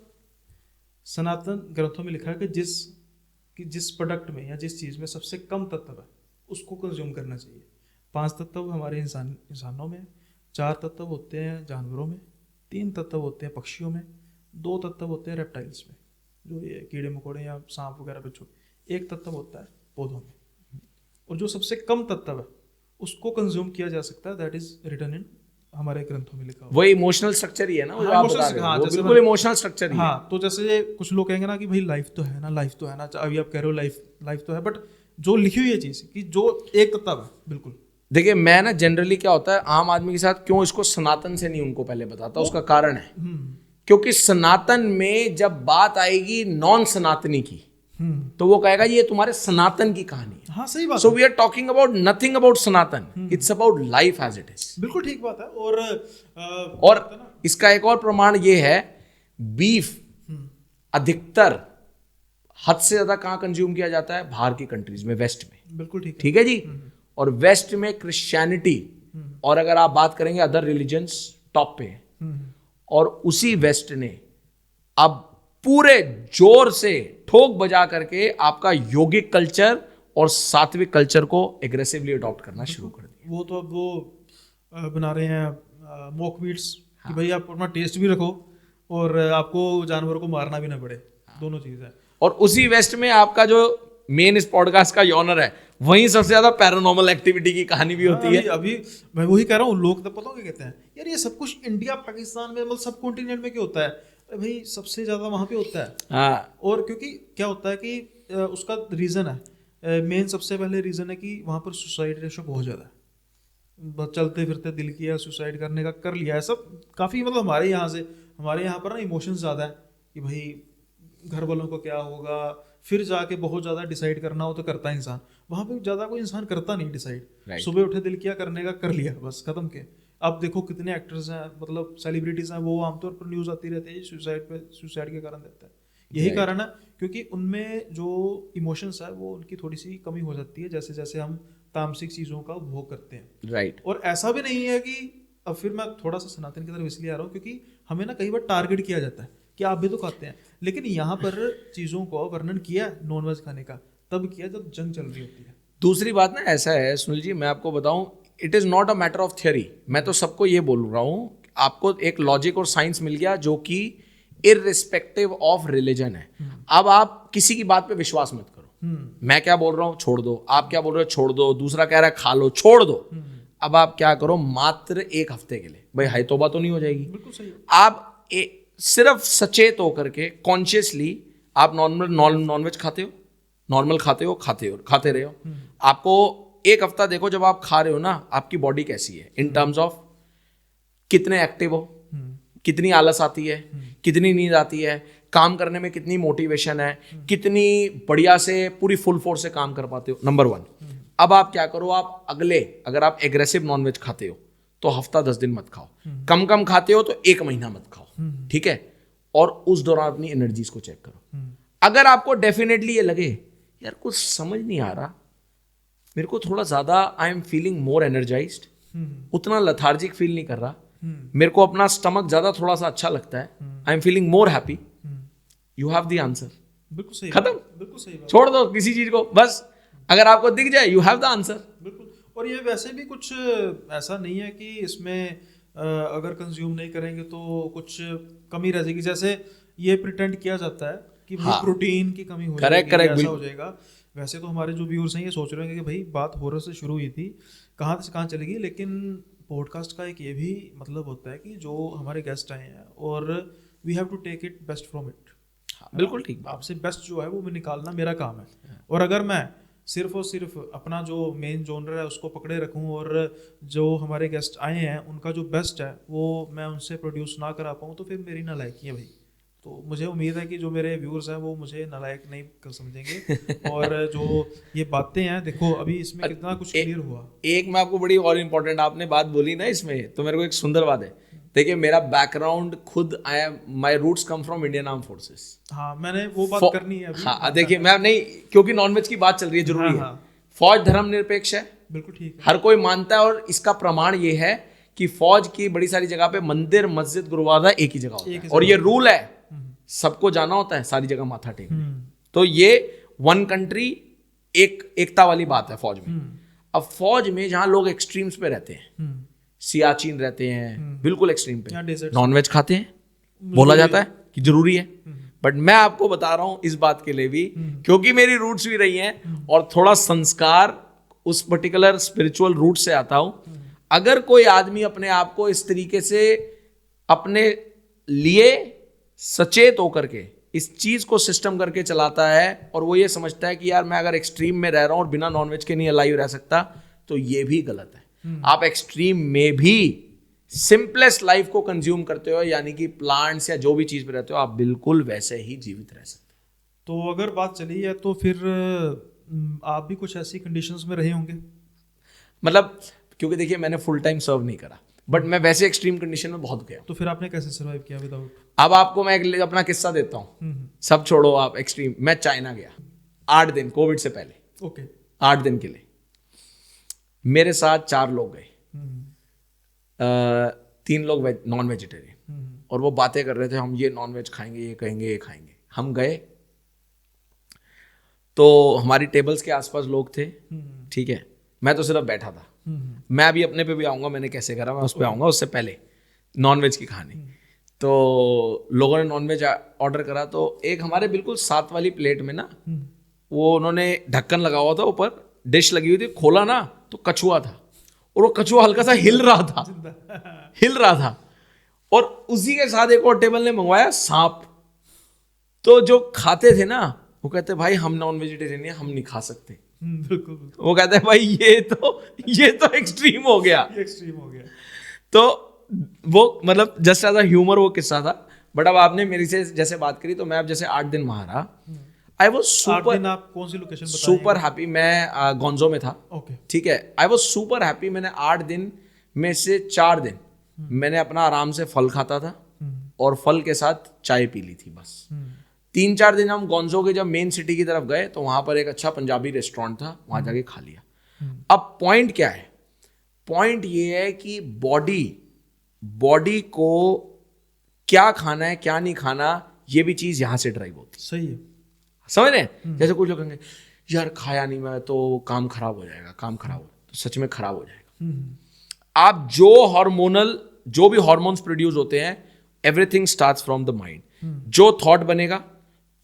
Speaker 1: सनातन ग्रंथों में लिखा है कि जिस प्रोडक्ट में या जिस चीज में सबसे कम तत्व है उसको कंज्यूम करना चाहिए। 5 तत्व हमारे इंसानों में, 4 तत्व होते हैं जानवरों में, 3 तत्व होते हैं पक्षियों में, 2 तत्व होते हैं रेप्टाइल्स में, जो ये कीड़े मकोड़े या सांप वगैरह बिच्छू, 1 तत्व होता है पौधों में, और जो सबसे कम तत्व है उसको कंज्यूम किया जा सकता है। दैट इज रिटन इन हमारे ग्रंथों में लिखा हुआ।
Speaker 2: वही इमोशनल स्ट्रक्चर ही है ना, वो आप बता रहे हो, वो बिल्कुल इमोशनल स्ट्रक्चर ही है।
Speaker 1: हाँ, तो जैसे कुछ लोग कहेंगे ना कि भाई लाइफ तो है ना, अभी आप कह रहे हो लाइफ तो है, बट जो लिखी हुई है चीज कि जो एक तत्व है बिल्कुल।
Speaker 2: देखिए मैं ना जनरली क्या होता है आम आदमी के साथ, क्यों इसको सनातन से नहीं उनको पहले बताता, उसका कारण है क्योंकि सनातन में जब बात आएगी नॉन सनातनी की तो वो कहेगा ये तुम्हारे सनातन की कहानी है।
Speaker 1: हाँ सही बात।
Speaker 2: So we are talking about nothing about Sanatan, it's about life as it is.
Speaker 1: बिल्कुल ठीक बात है।
Speaker 2: और इसका एक और प्रमाण ये है, बीफ अधिकतर हद से ज्यादा कहां कंज्यूम किया जाता है, बाहर की कंट्रीज में, वेस्ट में।
Speaker 1: बिल्कुल
Speaker 2: ठीक है जी। और वेस्ट में क्रिश्चियनिटी और अगर आप बात करेंगे अदर रिलीजन्स टॉप पे, और उसी वेस्ट ने अब पूरे जोर से ठोक बजा करके आपका यौगिक कल्चर और सात्विक कल्चर को एग्रेसिवली अडॉप्ट करना शुरू कर दिया।
Speaker 1: वो तो अब वो बना रहे हैं मोक मीट्स कि भाई आप अपना टेस्ट भी रखो और आपको जानवर को मारना भी ना पड़े। दोनों चीज है।
Speaker 2: और उसी वेस्ट में आपका जो मेन इस पॉडकास्ट का ऑनर है वहीं सबसे ज्यादा पैरानॉर्मल एक्टिविटी की कहानी भी होती है।
Speaker 1: अभी मैं वही कह रहा हूँ, लोग तो पता क्या कहते हैं, यार ये सब कुछ इंडिया पाकिस्तान में मतलब सब कॉन्टिनेंट में क्यों होता है? अरे भाई सबसे ज्यादा वहां पे होता है।
Speaker 2: हाँ,
Speaker 1: और क्योंकि क्या होता है कि उसका रीजन है, मेन सबसे पहले रीजन है कि वहां पर सुसाइड रेशो बहुत ज्यादा है। बस चलते फिरते दिल किया सुसाइड करने का, कर लिया है सब काफ़ी। मतलब हमारे यहाँ पर ना इमोशंस ज़्यादा है कि भाई घर वालों को क्या होगा, फिर जाके बहुत ज़्यादा डिसाइड करना हो तो करता है इंसान। वहाँ पे ज़्यादा कोई इंसान करता नहीं डिसाइड, सुबह उठे दिल किया करने का, कर लिया, बस खत्म के। अब देखो कितने एक्टर्स हैं, मतलब सेलिब्रिटीज़ हैं, वो आमतौर पर न्यूज़ आती रहती है सुसाइड के कारण देता है। यही कारण है क्योंकि उनमें जो इमोशंस है वो उनकी थोड़ी सी कमी हो जाती है जैसे जैसे हम तामसिक चीज़ों का उपभोग करते हैं।
Speaker 2: राइट।
Speaker 1: और ऐसा भी नहीं है कि, अब फिर मैं थोड़ा सा सनातन की तरफ इसलिए आ रहा हूँ क्योंकि हमें ना कई बार टारगेट किया जाता है कि आप भी तो खाते हैं, लेकिन यहाँ पर चीज़ों को वर्णन किया नॉनवेज खाने का तब किया जब जंग चल रही होती है।
Speaker 2: दूसरी बात ना ऐसा है सुनील जी, मैं आपको बताऊं, it is not a matter of theory. मैं तो सबको ये बोल रहा हूँ, आपको एक लॉजिक और साइंस मिल गया जो कि इररिस्पेक्टिव ऑफ रिलीजन है। अब आप किसी की बात पे विश्वास मत करो। मैं क्या बोल रहा हूँ छोड़ दो, आप क्या बोल रहे हो छोड़ दो, दूसरा कह रहा है खा लो, छोड़ दो। अब आप क्या करो, मात्र 1 हफ्ते के लिए, भाई हाई तौबा तो नहीं हो जाएगी,
Speaker 1: बिल्कुल सही।
Speaker 2: आप सिर्फ सचेत होकर के कॉन्शियसली आप नॉनवेज खाते हो, नॉर्मल खाते हो, खाते रहे हो। आपको 1 हफ्ता देखो, जब आप खा रहे हो ना, आपकी बॉडी कैसी है इन टर्म्स ऑफ कितने एक्टिव हो, कितनी आलस आती है, कितनी नींद आती है, काम करने में कितनी मोटिवेशन है, कितनी बढ़िया से पूरी फुल फोर्स से काम कर पाते हो, नंबर 1। अब आप क्या करो, आप अगर आप एग्रेसिव नॉनवेज खाते हो तो हफ्ता 10 दिन मत खाओ, कम खाते हो तो 1 महीना मत खाओ, ठीक है? और उस दौरान अपनी एनर्जीज को चेक करो। अगर आपको डेफिनेटली ये लगे यार कुछ समझ नहीं आ रहा, मेरे को थोड़ा ज्यादा I am feeling more energised, उतना लथार्जिक फील नहीं कर रहा, मेरे को अपना स्टमक ज्यादा थोड़ा सा अच्छा लगता है, I am feeling more happy, you have the answer.
Speaker 1: बिल्कुल सही,
Speaker 2: खत्म,
Speaker 1: बिल्कुल सही बात।
Speaker 2: छोड़ दो किसी चीज को, बस अगर आपको दिख जाए यू हैव द आंसर।
Speaker 1: बिल्कुल। और ये वैसे भी कुछ ऐसा नहीं है कि इसमें अगर कंज्यूम नहीं करेंगे तो कुछ कमी रह जाएगी, जैसे ये प्रिटेंड किया जाता है कि भाई प्रोटीन की कमी हो जाएगी, ऐसा हो जाएगा। वैसे तो हमारे जो व्यूअर्स हैं ये सोच रहे हैं कि भाई बात हॉरर से शुरू हुई थी, कहाँ से कहाँ चलेगी, लेकिन पॉडकास्ट का एक ये भी मतलब होता है कि जो हमारे गेस्ट आए हैं और we have to take it best from it.
Speaker 2: बिल्कुल ठीक,
Speaker 1: आपसे बेस्ट जो है वो मैं निकालना मेरा काम है। और अगर मैं सिर्फ और सिर्फ अपना जो मेन जॉनर है उसको पकड़े रखूं और जो हमारे गेस्ट आए हैं उनका जो बेस्ट है वो मैं उनसे प्रोड्यूस ना करा पाऊँ तो फिर मेरी नालायकी है भाई। तो मुझे उम्मीद है कि जो मेरे व्यूअर्स हैं वो मुझे नालायक नहीं कर समझेंगे। और जो ये बातें हैं, देखो अभी इसमें कितना कुछ क्लियर हुआ। एक
Speaker 2: मैं आपको बड़ी और इम्पोर्टेंट आपने बात बोली ना इसमें, तो मेरे को एक सुंदर बात है। देखिए मेरा बैकग्राउंड खुद, my roots come from Indian arm forces.
Speaker 1: हाँ, मैंने वो बात करनी है अभी।
Speaker 2: हाँ देखिए, मैं नहीं, क्योंकि नॉनवेज की बात चल रही है, जरूरी है। फौज धर्मनिरपेक्ष है,
Speaker 1: बिल्कुल ठीक है,
Speaker 2: हर कोई मानता है। और इसका प्रमाण ये है कि फौज की बड़ी सारी जगह पे मंदिर, मस्जिद, गुरुद्वारा एक ही जगह होता है, और ये रूल है, सबको जाना होता है सारी जगह माथा टेकने। तो ये 1 कंट्री एकता वाली बात है फौज में। अब फौज में जहां लोग एक्सट्रीम्स पे रहते हैं, सियाचिन रहते हैं, बिल्कुल एक्सट्रीम पे, नॉनवेज खाते हैं, बोला जाता है कि जरूरी है। बट मैं आपको बता रहा हूं इस बात के लिए भी, क्योंकि मेरी रूट्स भी रही हैं और थोड़ा संस्कार उस पर्टिकुलर स्पिरिचुअल रूट से आता हूं। अगर कोई आदमी अपने आप को इस तरीके से अपने लिए सचेत होकर के इस चीज को सिस्टम करके चलाता है और वो ये समझता है कि यार मैं अगर एक्सट्रीम में रह रहा हूं और बिना नॉनवेज के नहीं अलाइव रह सकता, तो ये भी गलत है। आप एक्सट्रीम में भी सिंपलेस्ट लाइफ को कंज्यूम करते हो, यानी कि प्लांट्स या जो भी चीज पे रहते हो, आप बिल्कुल वैसे ही जीवित रह सकते हो।
Speaker 1: तो अगर बात चली है तो फिर आप भी कुछ ऐसी कंडीशंस में रहे होंगे,
Speaker 2: मतलब क्योंकि देखिए मैंने फुल टाइम सर्व नहीं करा, बट मैं वैसे एक्सट्रीम कंडीशन में बहुत गया।
Speaker 1: तो फिर आपने कैसे सर्वाइव किया विदाउट?
Speaker 2: अब आपको मैं अपना किस्सा देता हूँ, सब छोड़ो आप एक्सट्रीम। मैं चाइना गया 8 दिन, कोविड से पहले।
Speaker 1: ओके।
Speaker 2: 8 दिन के लिए मेरे साथ 4 लोग गए, 3 लोग नॉन वेजिटेरियन, और वो बातें कर रहे थे, हम ये नॉन वेज खाएंगे, ये कहेंगे, ये खाएंगे। हम गए तो हमारी टेबल्स के आसपास लोग थे, ठीक है, मैं तो सिर्फ बैठा था। मैं अभी अपने पे भी आऊंगा, मैंने कैसे करा, मैं उस पर आऊंगा। उससे पहले नॉनवेज की कहानी। तो लोगों ने नॉनवेज ऑर्डर करा, तो एक हमारे बिल्कुल साथ वाली प्लेट में ना, वो उन्होंने ढक्कन लगा हुआ था ऊपर, डिश लगी हुई थी, खोला ना तो कछुआ था, और वो कछुआ हल्का सा हिल रहा था। और उसी के साथ एक और टेबल ने मंगवाया सांप। तो जो खाते थे ना वो कहते भाई हम नॉन वेजिटेरियन है, हम नहीं खा सकते।
Speaker 1: बिल्कुल।
Speaker 2: वो कहते हैं भाई ये तो एक्सट्रीम हो गया। तो वो मतलब जस्ट एज अ ह्यूमर वो किस्सा था। बट अब आपने मेरी से जैसे बात करी, तो मैं अब जैसे 8 दिन वहां रहा, आई वॉज सुपर,
Speaker 1: आप कौन सी लोकेशन बताएंगे?
Speaker 2: Super happy. मैं गोंजो में था, ठीक है। I was super happy. मैंने 8 दिन में से 4 दिन मैंने अपना आराम से फल खाता था और फल के साथ चाय पी ली थी बस। 3-4 दिन हम गोंजो के जब मेन सिटी की तरफ गए तो वहां पर एक अच्छा पंजाबी रेस्टोरेंट था, वहां जाके खा लिया। अब पॉइंट क्या है? पॉइंट ये है कि बॉडी को क्या खाना है क्या नहीं खाना, ये भी चीज यहां से ड्राइव होती है।
Speaker 1: सही है,
Speaker 2: समझ रहे हैं? जैसे कुछ लोग कहेंगे यार खाया नहीं मैं तो काम खराब हो जाएगा, तो सच में खराब हो जाएगा। आप जो भी हार्मोन्स प्रोड्यूस होते हैं, everything starts from the mind. जो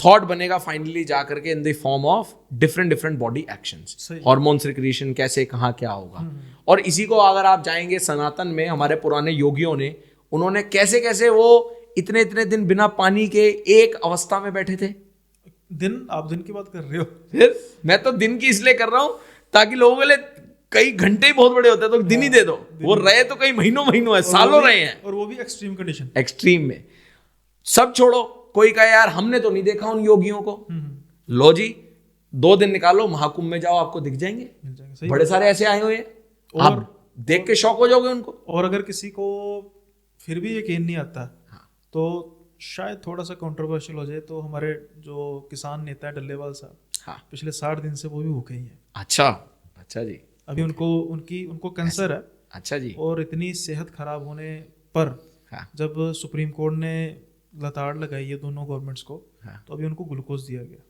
Speaker 2: थॉट बनेगा फाइनली जा करके in the form of different body actions, hormone secretion, कैसे कहाँ क्या होगा। और इसी को अगर आप जाएंगे सनातन में, हमारे पुराने योगियों ने, उन्होंने कैसे कैसे वो इतने दिन बिना पानी के एक अवस्था में बैठे थे।
Speaker 1: आप दिन की बात कर रहे हो?
Speaker 2: फिर मैं तो दिन की इसलिए कर रहा हूं ताकि लोगों के लिए कई घंटे ही बहुत बड़े होते हैं, तो दिन ही दे दो। वो रहे तो कई महीनों है, सालों रहे हैं,
Speaker 1: और वो भी एक्सट्रीम कंडीशन,
Speaker 2: एक्सट्रीम में। सब छोड़ो, कोई कहे यार हमने तो नहीं देखा उन योगियों को, लो जी 2 दिन निकालो, महाकुंभ में जाओ, आपको दिख जाएंगे। बड़े सारे ऐसे आए हुए हैं, आप देख के शौक हो जाओगे उनको।
Speaker 1: और अगर किसी को फिर भी यकीन नहीं आता, तो शायद थोड़ा सा कंट्रोवर्शियल हो जाए, तो हमारे जो किसान नेता है डल्लेवाल साहब, पिछले 60 दिन से वो भी भूखे ही हैं।
Speaker 2: अच्छा जी।
Speaker 1: अभी उनको कैंसर है।
Speaker 2: अच्छा जी।
Speaker 1: और इतनी सेहत खराब होने पर जब सुप्रीम कोर्ट ने लताड़ लगाई है दोनों गवर्नमेंट्स को, तो अभी उनको ग्लूकोज दिया गया।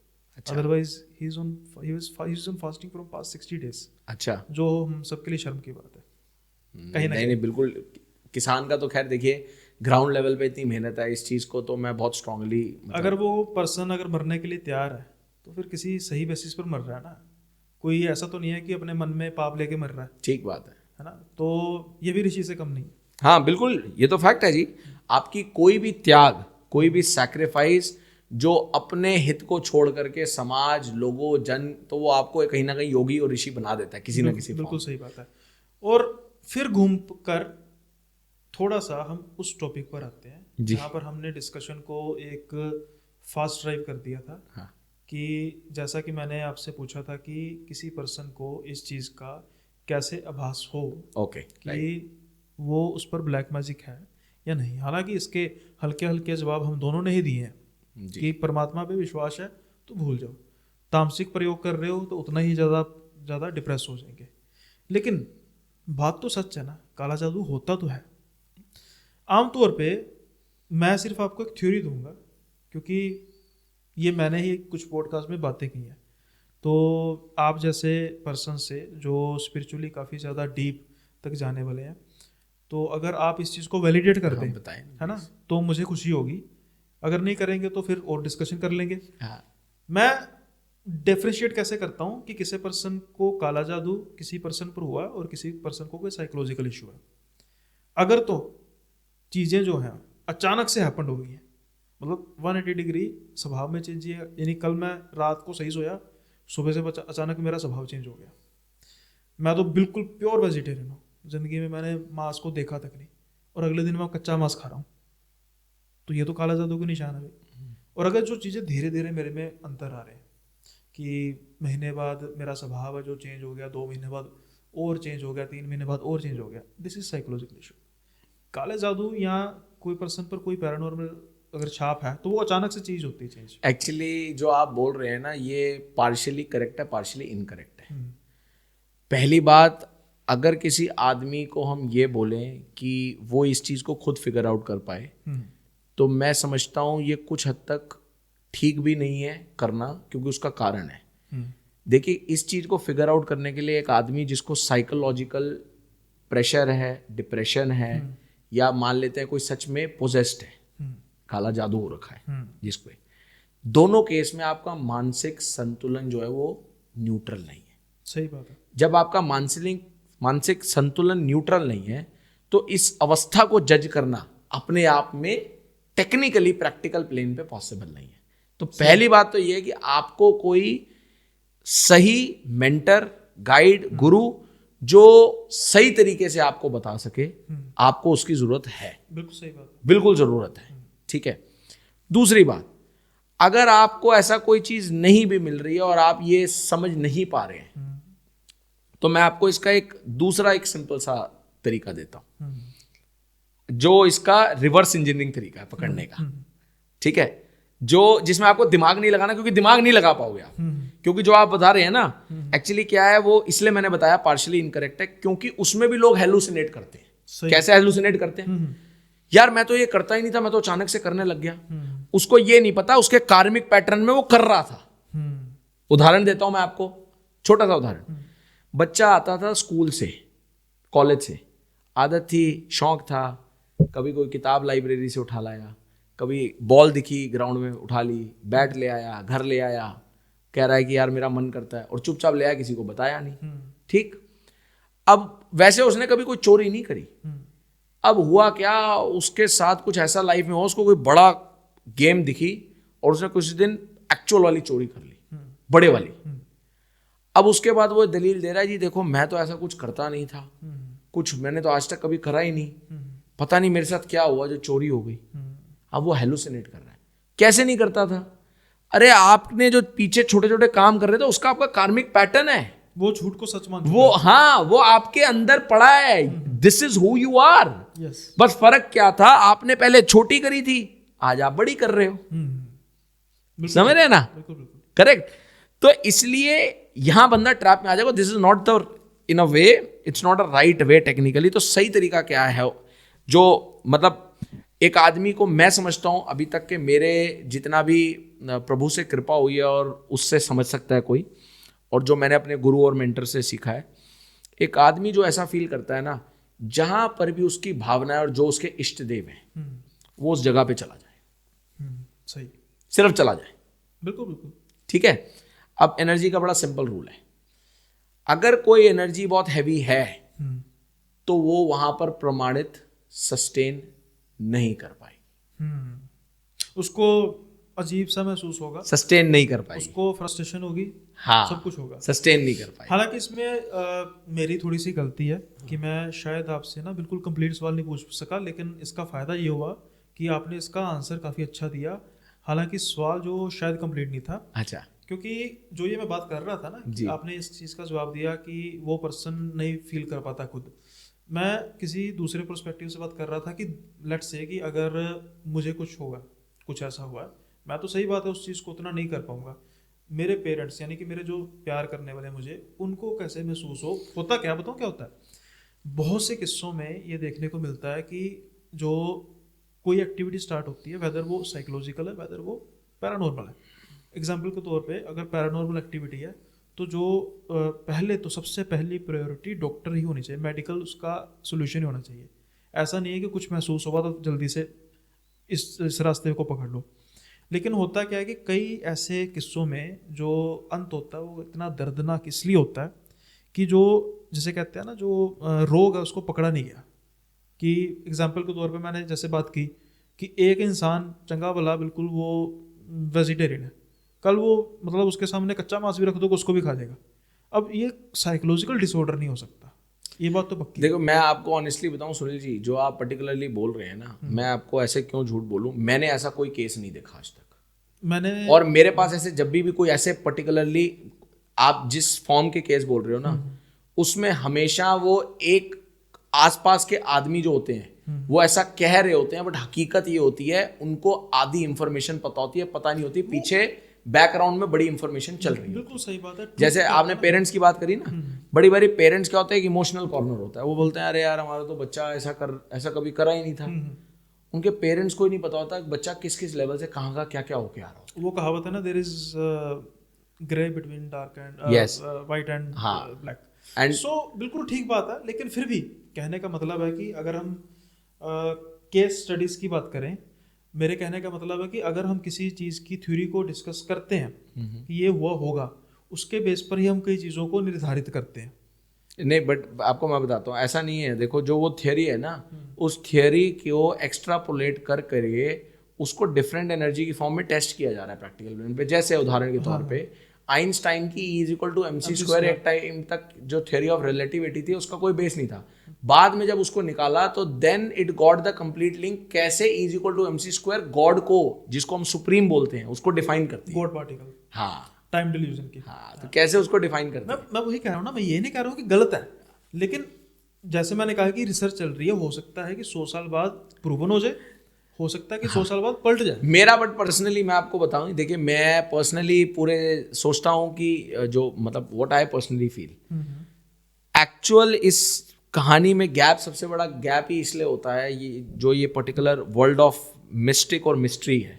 Speaker 1: Otherwise he is on fasting from past 60 days.
Speaker 2: अच्छा,
Speaker 1: जो हम सबके लिए शर्म की बात है कहीं ना
Speaker 2: नहीं बिल्कुल। किसान का तो खैर देखिए ग्राउंड लेवल पे इतनी मेहनत है, इस चीज को तो मैं बहुत स्ट्रांगली,
Speaker 1: अगर वो पर्सन अगर मरने के लिए तैयार है तो फिर किसी सही बेसिस पर मर रहा है ना। कोई ऐसा तो नहीं है कि अपने मन में पाप लेके मर रहा है।
Speaker 2: ठीक बात
Speaker 1: है ना? तो ये भी ऋषि से कम नहीं है।
Speaker 2: हाँ बिल्कुल, ये तो फैक्ट है जी। आपकी कोई भी त्याग, कोई भी सैक्रिफाइस जो अपने हित को छोड़ करके समाज, लोगों, जन, तो वो आपको कहीं ना कहीं योगी और ऋषि बना देता है किसी ना किसी।
Speaker 1: बिल्कुल सही बात है। और फिर घूम कर थोड़ा सा हम उस टॉपिक पर आते हैं जहाँ पर हमने डिस्कशन को एक फास्ट ड्राइव कर दिया था। कि जैसा कि मैंने आपसे पूछा था कि किसी पर्सन को इस चीज़ का कैसे आभास हो कि वो उस पर ब्लैक मैजिक है या नहीं। हालांकि इसके हल्के जवाब हम दोनों ने ही दिए हैं कि परमात्मा पे विश्वास है तो भूल जाओ, तामसिक प्रयोग कर रहे हो तो उतना ही ज़्यादा डिप्रेस हो जाएंगे। लेकिन बात तो सच है ना, काला जादू होता तो है। आमतौर पे मैं सिर्फ आपको एक थ्योरी दूंगा, क्योंकि ये मैंने ही कुछ पॉडकास्ट में बातें की हैं। तो आप जैसे पर्सन से जो स्पिरिचुअली काफ़ी ज़्यादा डीप तक जाने वाले हैं, तो अगर आप इस चीज़ को वैलिडेट कर दें, है ना, तो मुझे खुशी होगी। अगर नहीं करेंगे तो फिर और डिस्कशन कर लेंगे। मैं डिफरेंशिएट कैसे करता हूँ कि किसी पर्सन को काला जादू किसी पर्सन पर हुआ और किसी पर्सन को कोई साइकोलॉजिकल इशू है। अगर तो चीज़ें जो हैं अचानक से हैपन हो गई हैं, मतलब 180 डिग्री स्वभाव में चेंज है, यानी कल मैं रात को सही सोया, सुबह से अचानक मेरा स्वभाव चेंज हो गया। मैं तो बिल्कुल प्योर वेजिटेरियन हूँ, ज़िंदगी में मैंने मांस को देखा तक नहीं, और अगले दिन मैं कच्चा मांस खा रहा हूँ, तो ये तो काला जादू का निशान है। और अगर जो चीज़ें धीरे धीरे मेरे में अंतर आ रहे हैं कि महीने बाद मेरा स्वभाव है जो चेंज हो गया, 2 महीने बाद और चेंज हो गया, 3 महीने बाद और चेंज हो गया, दिस इज साइकोलॉजिकल इशू। काले जादू या कोई पर्सन पर कोई पैरानॉर्मल अगर छाप है तो वो अचानक से चीज होती है चेंज।
Speaker 2: एक्चुअली जो आप बोल रहे हैं ना, ये पार्शियली करेक्ट है, पार्शियली इनकरेक्ट है। पहली बात, अगर किसी आदमी को हम ये बोलें कि वो इस चीज़ को खुद फिगर आउट कर पाए, तो मैं समझता हूँ ये कुछ हद तक ठीक भी नहीं है करना, क्योंकि उसका कारण है। देखिए, इस चीज़ को फिगर आउट करने के लिए एक आदमी जिसको साइकोलॉजिकल प्रेशर है, डिप्रेशन है, या मान लेते हैं कोई सच में पोजेस्ड है, काला जादू हो रखा है जिसको, दोनों केस में आपका मानसिक संतुलन जो है वो न्यूट्रल नहीं है।
Speaker 1: सही बात है।
Speaker 2: जब आपका मानसिक संतुलन न्यूट्रल नहीं है तो इस अवस्था को जज करना अपने आप में टेक्निकली प्रैक्टिकल प्लेन पे पॉसिबल नहीं है। तो पहली बात तो ये है कि आपको कोई सही मेंटर, गाइड, गुरु जो सही तरीके से आपको बता सके, आपको उसकी जरूरत है।
Speaker 1: बिल्कुल सही बात है।
Speaker 2: बिल्कुल जरूरत है। ठीक है। दूसरी बात, अगर आपको ऐसा कोई चीज नहीं भी मिल रही है और आप ये समझ नहीं पा रहे हैं, तो मैं आपको इसका एक सिंपल सा तरीका देता हूं, जो इसका रिवर्स इंजीनियरिंग तरीका है पकड़ने का। ठीक है। जिसमें आपको दिमाग नहीं लगाना, क्योंकि दिमाग नहीं लगा पाओगे आप, क्योंकि जो आप बता रहे हैं ना, एक्चुअली क्या है वो, इसलिए मैंने बताया पार्शियली इनकरेक्ट है, क्योंकि उसमें भी लोग हेलुसिनेट करते हैं। कैसे हेलुसिनेट करते हैं? यार मैं तो ये करता ही नहीं था, मैं तो अचानक से करने लग गया। उसको ये नहीं पता उसके कार्मिक पैटर्न में वो कर रहा था। उदाहरण देता हूं मैं आपको, छोटा सा उदाहरण। बच्चा आता था स्कूल से, कॉलेज से, आदत थी, शौक था, कभी कोई किताब लाइब्रेरी से उठा लाया, कभी बॉल दिखी ग्राउंड में उठा ली, बैट ले आया, घर ले आया, कह रहा है कि यार मेरा मन करता है, और चुपचाप ले आया, किसी को बताया नहीं। ठीक। अब वैसे उसने कभी कोई चोरी नहीं करी। अब हुआ क्या, उसके साथ कुछ ऐसा लाइफ में हुआ, उसको कोई बड़ा गेम दिखी और उसने कुछ दिन एक्चुअल वाली चोरी कर ली, बड़े वाली। अब उसके बाद वो दलील दे रहा है, जी देखो मैं तो ऐसा कुछ करता नहीं था, कुछ मैंने तो आज तक कभी करा ही नहीं, पता नहीं मेरे साथ क्या हुआ जो चोरी हो गई। अब वो हेलुसिनेट कर रहा है। कैसे नहीं करता था? अरे आपने जो पीछे छोटे छोटे काम कर रहे थे उसका आपका कार्मिक पैटर्न है,
Speaker 1: वो झूठ को सच मान,
Speaker 2: वो हाँ, वो आपके अंदर पड़ा है। This is who you are. बस फर्क क्या था, आपने पहले छोटी करी थी, आज आप बड़ी कर रहे हो। समझ रहे ना? करेक्ट। तो इसलिए यहां बंदा ट्रैप में आ जाएगा। This is not the, in a way it's not a right way technically. तो सही तरीका क्या है, जो मतलब एक आदमी को मैं समझता हूं अभी तक के मेरे जितना भी प्रभु से कृपा हुई है और उससे समझ सकता है कोई, और जो मैंने अपने गुरु और मेंटर से सीखा है, एक आदमी जो ऐसा फील करता है ना, जहां पर भी उसकी भावना है और जो उसके इष्ट देव हैं, वो उस जगह पे चला जाए।
Speaker 1: सही,
Speaker 2: सिर्फ चला जाए।
Speaker 1: बिल्कुल बिल्कुल।
Speaker 2: ठीक है। अब एनर्जी का बड़ा सिंपल रूल है, अगर कोई एनर्जी बहुत हैवी है तो वो वहां पर प्रमाणित सस्टेन नहीं कर पाएगी,
Speaker 1: उसको अजीब सा महसूस होगा,
Speaker 2: सस्टेन नहीं कर पाएगी,
Speaker 1: उसको फ्रस्ट्रेशन होगी,
Speaker 2: हाँ,
Speaker 1: सब कुछ होगा,
Speaker 2: सस्टेन नहीं कर पाएगी।
Speaker 1: हालांकि इसमें मेरी थोड़ी सी गलती है कि मैं शायद आपसे ना बिल्कुल कंप्लीट सवाल नहीं पूछ सका, लेकिन इसका फायदा ये हुआ कि आपने इसका आंसर काफी अच्छा दिया। हालांकि सवाल जो शायद कंप्लीट नहीं था।
Speaker 2: अच्छा।
Speaker 1: क्योंकि जो ये मैं बात कर रहा था ना कि आपने इस चीज़ का जवाब दिया कि वो पर्सन नहीं फील कर पाता खुद, मैं किसी दूसरे पर्सपेक्टिव से बात कर रहा था कि लेट्स से कि अगर मुझे कुछ होगा, कुछ ऐसा हुआ, मैं तो सही बात है उस चीज़ को उतना नहीं कर पाऊंगा, मेरे पेरेंट्स यानी कि मेरे जो प्यार करने वाले मुझे, उनको कैसे महसूस होता क्या बताऊँ क्या होता है। बहुत से किस्सों में ये देखने को मिलता है कि जो कोई एक्टिविटी स्टार्ट होती है, वेदर वो साइकोलॉजिकल है, वेदर वो पैरानॉर्मल है। एग्जाम्पल के तौर पे अगर पैरानॉर्मल एक्टिविटी है तो जो पहले तो सबसे पहली प्रायोरिटी डॉक्टर ही होनी चाहिए, मेडिकल उसका सोल्यूशन ही होना चाहिए। ऐसा नहीं है कि कुछ महसूस होगा तो जल्दी से इस रास्ते को पकड़ लो। लेकिन होता क्या है कि कई ऐसे किस्सों में जो अंत होता है वो इतना दर्दनाक इसलिए होता है कि जो जिसे कहते हैं ना, जो रोग है उसको पकड़ा नहीं गया। कि एग्जाम्पल के तौर पे मैंने जैसे बात की कि एक इंसान चंगा भला बिल्कुल वो वेजिटेरियन है, कल वो मतलब उसके सामने कच्चा मांस भी रख दो उसको भी खा जाएगा। अब ये साइकोलॉजिकल डिसऑर्डर नहीं हो सकता, ये बात तो पक्की।
Speaker 2: देखो मैं आपको ऑनेस्टली बताऊं सुनील जी, जो आप पर्टिकुलरली बोल रहे हैं ना, मैं आपको ऐसे क्यों झूठ बोलूं, मैंने ऐसा कोई केस नहीं देखा आज तक।
Speaker 1: मैंने
Speaker 2: और मेरे पास ऐसे जब भी कोई ऐसे पर्टिकुलरली आप जिस फॉर्म के केस बोल रहे हो ना, उसमें हमेशा वो एक आसपास के आदमी जो होते हैं वो ऐसा कह रहे होते हैं, बट हकीकत ये होती है उनको आधी इंफॉर्मेशन पता होती है, पता नहीं होती पीछे बैकग्राउंड में बड़ी इंफॉर्मेशन चल रही है।
Speaker 1: बिल्कुल सही बात है।
Speaker 2: जैसे आपने पेरेंट्स की बात करी ना, बड़ी बारी पेरेंट्स क्या होता है, इमोशनल कॉर्नर होता है, वो बोलते हैं अरे यार हमारा तो बच्चा ऐसा कभी करा ही नहीं था। उनके पेरेंट्स को ही नहीं पता होता बच्चा किस किस लेवल से कहाँ का क्या क्या होके आ रहा होता है।
Speaker 1: वो कहावत है ना, there is grey between dark and white and black. And so बिल्कुल ठीक बात है। लेकिन फिर भी कहने का मतलब है कि अगर हम केस स्टडीज की बात करें, मेरे कहने का मतलब है कि अगर हम किसी चीज़ की थ्योरी को डिस्कस करते हैं कि ये हुआ होगा, उसके बेस पर ही हम कई चीज़ों को निर्धारित करते हैं।
Speaker 2: नहीं, बट आपको मैं बताता हूँ, ऐसा नहीं है। देखो, जो वो थियरी है ना, उस थियरी को एक्स्ट्रापोलेट कर करके उसको डिफरेंट एनर्जी की फॉर्म में टेस्ट किया जा रहा है प्रैक्टिकल लेवल पे। जैसे उदाहरण के तौर पे आइंस्टाइन की E=mc² एक टाइम तक जो थ्योरी ऑफ रिलेटिविटी थी उसका कोई बेस नहीं था। बाद में जब उसको निकाला तो then it got the complete link, कैसे E=mc² गॉड को, जिसको हम सुप्रीम बोलते हैं, उसको डिफाइन करती है।
Speaker 1: गॉड पार्टिकल,
Speaker 2: हाँ,
Speaker 1: टाइम डिल्यूजन की।
Speaker 2: हाँ, तो कैसे उसको डिफाइन करते हैं?
Speaker 1: मैं वही कह रहा हूँ ना, मैं ये नहीं कह रहा हूँ कि गलत है, लेकिन जैसे मैंने कहा कि रिसर्च चल रही है, हो सकता है कि 100 साल बाद प्रूवन हो जाए, हो सकता है कि 100 साल बाद पलट जाए।
Speaker 2: मेरा बट पर्सनली मैं आपको बताऊं, देखिए मैं पर्सनली पूरे सोचता हूं कि जो मतलब what I personally feel, actual इस कहानी में गैप, सबसे बड़ा गैप ही इसलिए होता है ये पर्टिकुलर वर्ल्ड ऑफ मिस्टिक और मिस्ट्री है,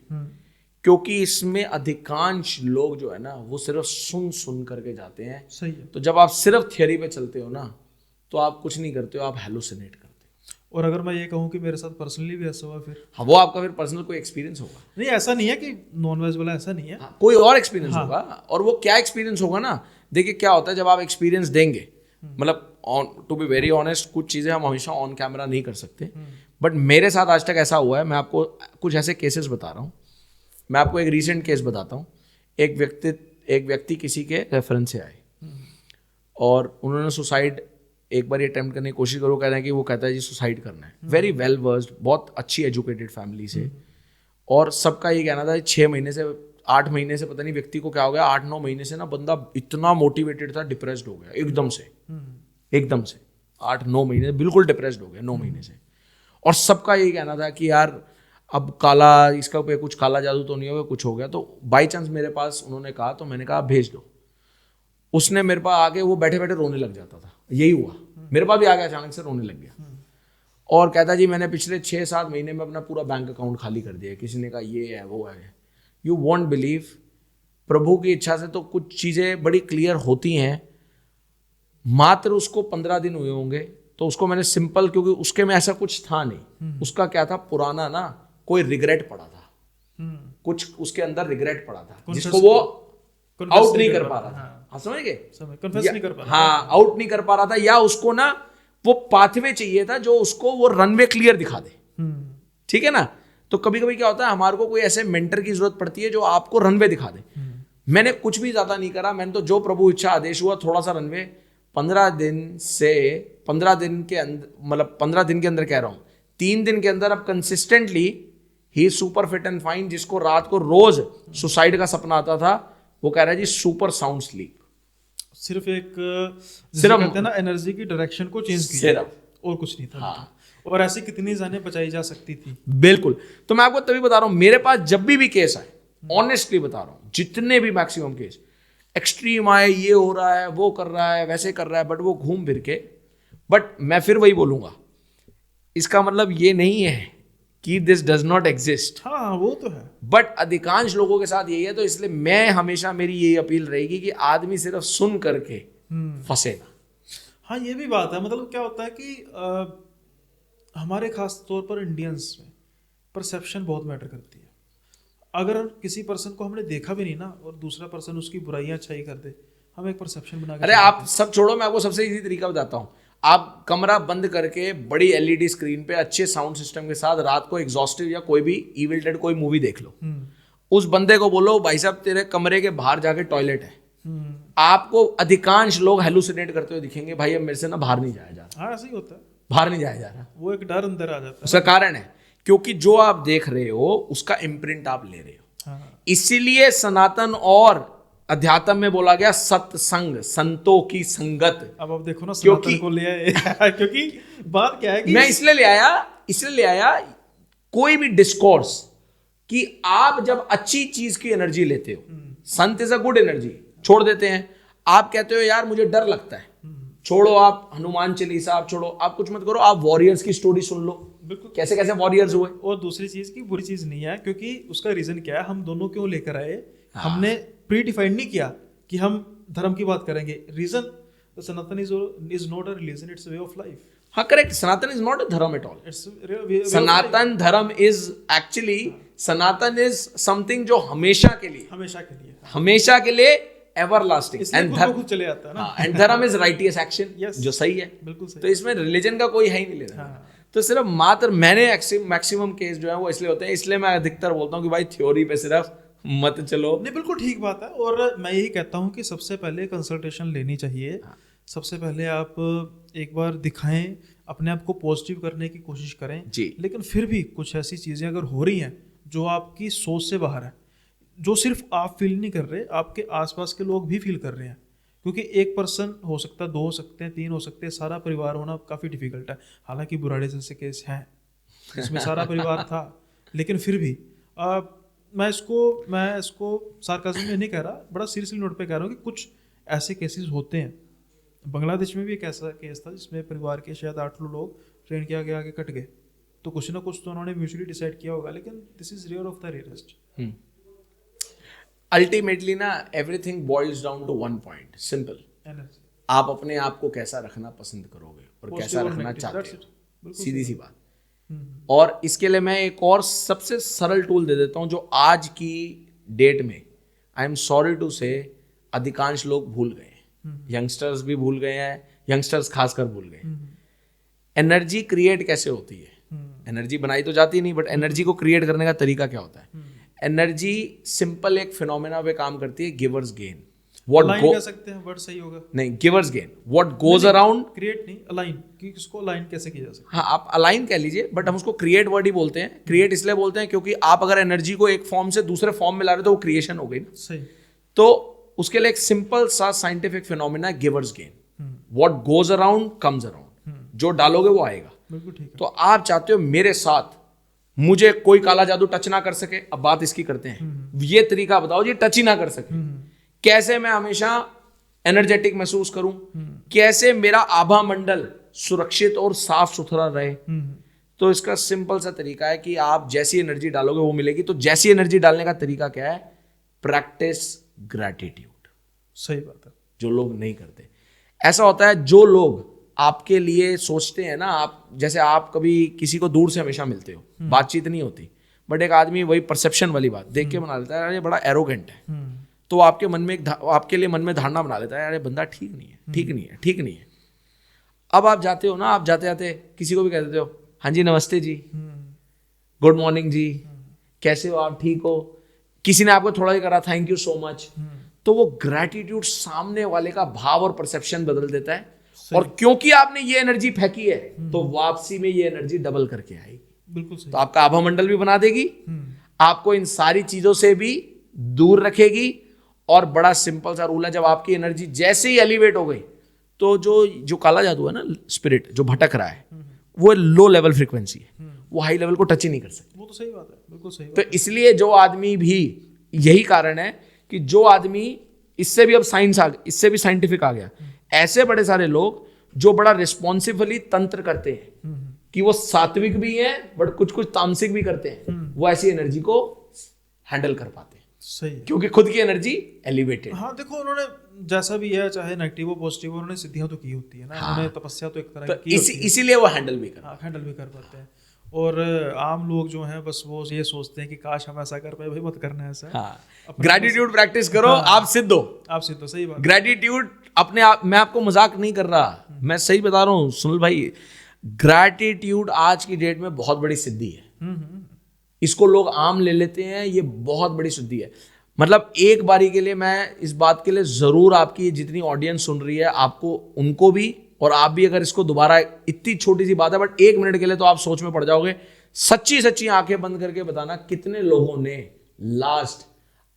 Speaker 2: क्योंकि इसमें अधिकांश लोग जो है ना वो सिर्फ सुन करके जाते हैं।
Speaker 1: सही है।
Speaker 2: तो जब आप सिर्फ थियरी पे चलते हो ना तो आप कुछ नहीं करते हो, आप हेलुसिनेट करते हो।
Speaker 1: और अगर मैं ये कहूँ कि मेरे साथ पर्सनली भी ऐसा हुआ, फिर
Speaker 2: हाँ, वो आपका फिर पर्सनल कोई एक्सपीरियंस होगा।
Speaker 1: नहीं, ऐसा नहीं है कि नॉनवेज वाला, ऐसा नहीं है।
Speaker 2: हाँ, कोई और एक्सपीरियंस होगा। और वो क्या एक्सपीरियंस होगा ना, देखिए क्या होता है जब आप एक्सपीरियंस देंगे, मतलब टू बी वेरी ऑनेस्ट, कुछ चीज़ें हम हमेशा ऑन कैमरा नहीं कर सकते, बट मेरे साथ आज तक ऐसा हुआ है। मैं आपको कुछ ऐसे केसेस बता रहा हूँ। मैं आपको एक रीसेंट केस बताता हूँ। एक व्यक्ति किसी के रेफरेंस से आए और उन्होंने सुसाइड एक बार अटेम्प्ट करने की कोशिश करो, कह रहे हैं कि वो कहता है जी सुसाइड करना है। वेरी वेल वर्स्ड, बहुत अच्छी एजुकेटेड फैमिली से, और सबका ये कहना था 6 महीने से 8 महीने से, पता नहीं व्यक्ति को क्या हो गया, 8-9 महीने से ना बंदा इतना मोटिवेटेड था, डिप्रेस्ड हो गया एकदम से 8-9 महीने बिल्कुल डिप्रेस्ड हो गया 9 महीने से। और सबका यही कहना था कि यार अब काला, इसका पे कुछ काला जादू तो नहीं होगा, कुछ हो गया। तो बाई चांस मेरे पास उन्होंने कहा, तो मैंने कहा भेज दो। उसने मेरे पास आके, वो बैठे बैठे रोने लग जाता था, यही हुआ मेरे पास भी, आ गया अचानक से रोने लग गया और कहता जी मैंने पिछले 6-7 महीने में अपना पूरा बैंक अकाउंट खाली कर दिया। किसी ने कहा ये है वो है। यू वॉन्ट बिलीव, प्रभु की इच्छा से तो कुछ चीज़ें बड़ी क्लियर होती हैं। मात्र उसको 15 दिन हुए होंगे, तो उसको मैंने सिंपल, क्योंकि उसके में ऐसा कुछ था नहीं, उसका क्या था, पुराना ना कोई रिग्रेट पड़ा था, कुछ उसके अंदर रिग्रेट पड़ा था जिसको वो आउट नहीं कर पा रहा था। हाँ, समझ गए,
Speaker 1: कन्फेस नहीं कर पा रहा।
Speaker 2: हाँ, आउट नहीं कर पा रहा था, या उसको ना वो पाथवे चाहिए था जो उसको वो रनवे क्लियर दिखा दे। ठीक है ना। तो कभी कभी क्या होता है, हमारे को कोई ऐसे मेंटर की जरूरत पड़ती है जो आपको रनवे दिखा दे। मैंने कुछ भी ज्यादा नहीं करा, मैंने तो जो प्रभु इच्छा आदेश हुआ थोड़ा सा रनवे 15 दिन के अंदर, मतलब 15 दिन के अंदर कह रहा हूं, 3 दिन के अंदर अब consistently he super fit and fine. जिसको रात को रोज सुसाइड का सपना आता था, वो कह रहा है जी सुपर साउंड स्लीप।
Speaker 1: सिर्फ कहते हैं ना, एनर्जी की डायरेक्शन को चेंज किया,
Speaker 2: सिर्फ,
Speaker 1: और कुछ नहीं था।
Speaker 2: हाँ।
Speaker 1: और ऐसी कितनी जानें बचाई जा सकती थी।
Speaker 2: बिल्कुल। तो मैं आपको तभी बता रहा हूं, मेरे पास जब भी केस आए, ऑनेस्टली बता रहा हूं, जितने भी मैक्सिमम केस एक्सट्रीम आए, ये हो रहा है, वो कर रहा है, वैसे कर रहा है, बट वो घूम फिर के, बट मैं फिर वही बोलूंगा, इसका मतलब ये नहीं है कि दिस डज नॉट एग्जिस्ट।
Speaker 1: हाँ, वो तो है,
Speaker 2: बट अधिकांश लोगों के साथ यही है। तो इसलिए मैं हमेशा, मेरी यही अपील रहेगी कि आदमी सिर्फ सुन करके फंसेगा।
Speaker 1: हाँ, ये भी बात है। मतलब क्या होता है कि हमारे खास तौर पर इंडियंस में परसेप्शन बहुत मैटर करती है। अगर किसी पर्सन को हमने देखा भी नहीं ना, और दूसरा पर्सन उसकी बुराइयां अच्छाई कर दे, हम एक परसेप्शन बना के,
Speaker 2: अरे आप सब छोड़ो, मैं आपको सबसे इजी तरीका बताता हूँ। आप कमरा बंद करके बड़ी एलईडी स्क्रीन पे अच्छे साउंड सिस्टम के साथ रात को एग्जॉस्टिव या कोई भी इविल डेड कोई मूवी देख लो। उस बंदे को बोलो भाई साहब तेरे कमरे के बाहर जाके टॉयलेट है, आपको अधिकांश लोग हेलुसिनेट करते हुए दिखेंगे, भाई अब मेरे से ना बाहर नहीं जाया जा रहा।
Speaker 1: हाँ, ऐसा ही होता है,
Speaker 2: बाहर नहीं जाया जा रहा।
Speaker 1: वो एक डर अंदर आ जाता है।
Speaker 2: उसका कारण है क्योंकि जो आप देख रहे हो उसका इम्प्रिंट आप ले रहे हो।
Speaker 1: हाँ।
Speaker 2: इसीलिए सनातन और अध्यात्म में बोला गया सत्संग, संतों की संगत।
Speaker 1: अब देखो ना, सनातन को ले आए क्योंकि बात क्या है कि
Speaker 2: मैं इसलिए ले आया कोई भी डिस्कोर्स कि आप जब अच्छी चीज की एनर्जी लेते हो, संत इज अ गुड एनर्जी, छोड़ देते हैं। आप कहते हो यार मुझे डर लगता है, छोड़ो, आप हनुमान चालीसा आप छोड़ो, आप कुछ मत करो, आप वॉरियर्स की स्टोरी सुन लो,
Speaker 1: बिल्कुल
Speaker 2: कैसे कैसे वॉरियर्स हुए।
Speaker 1: और दूसरी चीज की बुरी चीज नहीं है, क्योंकि उसका रीजन क्या है, हम दोनों क्यों लेकर आए। हमने प्री डिफाइंड नहीं किया कि हम धर्म की बात करेंगे। Reason, Sanatan is not a religion, it's way of life.
Speaker 2: हाँ, correct. Sanatan is not a dharma at all. Sanatan dharma is actually, Sanatan is something जो हमेशा के लिए एवरलास्टिंग,
Speaker 1: इसलिए
Speaker 2: एंड
Speaker 1: खुद को खुद चले आता है ना।
Speaker 2: एंड धर्म इज राइटियस एक्शन,
Speaker 1: Yes.
Speaker 2: जो सही है।
Speaker 1: बिल्कुल सही।
Speaker 2: तो इसमें रिलीजन का कोई है ही नहीं लेना।
Speaker 1: हाँ।
Speaker 2: तो सिर्फ मात्र मैंने मैक्सिमम केस जो है वो इसलिए होते हैं, इसलिए मैं अधिकतर बोलता हूँ कि भाई थ्योरी पे सिर्फ मत चलो।
Speaker 1: नहीं, बिल्कुल ठीक बात है। और मैं यही कहता हूँ कि सबसे पहले कंसल्टेशन लेनी चाहिए। सबसे पहले आप एक बार दिखाएं, अपने आप को पॉजिटिव करने की कोशिश करें
Speaker 2: जी।
Speaker 1: लेकिन फिर भी कुछ ऐसी चीज़ें अगर हो रही हैं जो आपकी सोच से बाहर है, जो सिर्फ आप फील नहीं कर रहे, आपके आसपास के लोग भी फील कर रहे हैं, क्योंकि एक पर्सन हो सकता है, दो हो सकते हैं, तीन हो सकते हैं, सारा परिवार होना काफ़ी डिफिकल्ट है। हालांकि बुराड़े जैसे केस हैं जिसमें सारा परिवार था, लेकिन फिर भी मैं इसको सार्काज़म में नहीं कह रहा, बड़ा सीरियसली नोट पे कह रहा हूँ कि कुछ ऐसे केसेस होते हैं। बांग्लादेश में भी एक ऐसा केस था जिसमें परिवार के शायद 8 लोग ट्रेन के आगे आगे कट गए, तो कुछ ना कुछ तो उन्होंने म्यूचुअली डिसाइड किया होगा, लेकिन this is rare of the rarest.
Speaker 2: Ultimately ना everything boils down to one point, simple.
Speaker 1: Energy,
Speaker 2: आप अपने आप को कैसा रखना पसंद करोगे और कैसा रखना चाहते हो, सीधी सी बात। और इसके लिए मैं एक और सबसे सरल टूल दे देता हूं जो आज की डेट में आई एम सॉरी टू से अधिकांश लोग भूल गए हैं, यंगस्टर्स भी भूल गए हैं, यंगस्टर्स खासकर भूल गए। एनर्जी क्रिएट कैसे होती है? एनर्जी बनाई तो जाती नहीं, बट एनर्जी को क्रिएट करने का तरीका क्या होता है? एनर्जी सिंपल एक फिनोमेना पे काम करती है, गिवर्स गेन।
Speaker 1: अलाइन कह सकते हैं, वर्ड सही होगा।
Speaker 2: नहीं, givers gain, what goes around.
Speaker 1: Create नहीं, अलाइन, कि इसको अलाइन कैसे किया जा सकता है?
Speaker 2: हाँ, आप अलाइन कह लीजिए, बट हम उसको क्रिएट वर्ड ही बोलते हैं। क्रिएट इसलिए बोलते हैं क्योंकि आप अगर एनर्जी को एक फॉर्म से दूसरे फॉर्म में ला रहे हो तो वो क्रिएशन हो गई ना।
Speaker 1: सही।
Speaker 2: तो उसके लिए एक सिंपल सा साइंटिफिक फिनोमेना है, givers gain. What goes around comes around, जो डालोगे वो आएगा।
Speaker 1: बिल्कुल ठीक है।
Speaker 2: तो आप चाहते हो मेरे साथ मुझे कोई काला जादू टच ना कर सके, अब बात इसकी करते हैं। ये तरीका बताओ जी टच ही ना कर सके, कैसे मैं हमेशा एनर्जेटिक महसूस करूं, कैसे मेरा आभा मंडल सुरक्षित और साफ सुथरा रहे। तो इसका सिंपल सा तरीका है कि आप जैसी एनर्जी डालोगे वो मिलेगी। तो जैसी एनर्जी डालने का तरीका क्या है? Practice gratitude.
Speaker 1: सही बात है।
Speaker 2: जो लोग नहीं करते, ऐसा होता है जो लोग आपके लिए सोचते हैं ना, आप जैसे आप कभी किसी को दूर से हमेशा मिलते हो, बातचीत नहीं होती, बट एक आदमी वही परसेप्शन वाली बात देख के बना लेता है, अरे बड़ा एरोगेंट है, तो आपके मन में आपके लिए मन में धारणा बना लेता है, अरे बंदा ठीक नहीं है, ठीक नहीं है, ठीक नहीं है। अब आप जाते हो ना, आप जाते जाते किसी को भी कह देते हो, हाँ जी नमस्ते जी, गुड मॉर्निंग जी, कैसे हो आप, ठीक हो। किसी ने आपको थोड़ा ही करा थैंक यू सो मच, तो वो ग्रैटिट्यूड सामने वाले का भाव और परसेप्शन बदल देता है। और क्योंकि आपने ये एनर्जी फेंकी है तो वापसी में ये एनर्जी डबल करके आएगी।
Speaker 1: बिल्कुल सही।
Speaker 2: तो आपका आभा मंडल भी बना देगी, आपको इन सारी चीजों से भी दूर रखेगी। और बड़ा सिंपल सा रूल है, जब आपकी एनर्जी जैसे ही एलिवेट हो गई तो जो काला जादू है ना, स्पिरिट जो भटक रहा है, वो लो लेवल फ्रीक्वेंसी है, वो हाई लेवल को टच ही नहीं कर सकती।
Speaker 1: वो तो सही बात है, बिल्कुल सही बात
Speaker 2: तो इसलिए जो आदमी भी, यही कारण है कि जो आदमी, इससे भी अब साइंस आ, इससे भी साइंटिफिक आ गया, ऐसे बड़े सारे लोग जो बड़ा रिस्पॉन्सिबली तंत्र करते हैं कि वो सात्विक भी हैं बट कुछ कुछ तामसिक भी करते हैं, वो ऐसी एनर्जी को हैंडल कर पाते हैं।
Speaker 1: सही,
Speaker 2: क्योंकि खुद की एनर्जी एलिवेटेड।
Speaker 1: हाँ देखो, उन्होंने जैसा भी है, चाहे नेगेटिव हो पॉजिटिव, उन्होंने सिद्धियां तो की होती है ना।
Speaker 2: हाँ।
Speaker 1: उन्होंने तपस्या तो एक तरह
Speaker 2: तो
Speaker 1: की होती है।
Speaker 2: इसीलिए वो हैंडल भी कर,
Speaker 1: हाँ, हैंडल भी कर पाते हैं। और आम लोग जो हैं बस वो ये सोचते हैं कि काश हम ऐसा कर पाए। भाई मत करना ऐसा।
Speaker 2: हाँ, ग्रैटिट्यूड प्रैक्टिस करो। हाँ, आप सिद्ध हो,
Speaker 1: आप सिद्ध हो। सही बात।
Speaker 2: ग्रैटिट्यूड अपने आप, मैं आपको मजाक नहीं कर रहा, मैं सही बता रहा हूँ सुनील भाई। ग्रैटिट्यूड आज की डेट में बहुत बड़ी सिद्धि है। इसको लोग आम ले लेते हैं, ये बहुत बड़ी सिद्धि है। मतलब एक बारी के लिए मैं इस बात के लिए जरूर, आपकी जितनी ऑडियंस सुन रही है, आपको, उनको भी, और आप भी अगर इसको दोबारा, इतनी छोटी सी बात है बट 1 मिनट के लिए तो आप सोच में पड़ जाओगे। सच्ची सच्ची आंखें बंद करके बताना, कितने लोगों ने लास्ट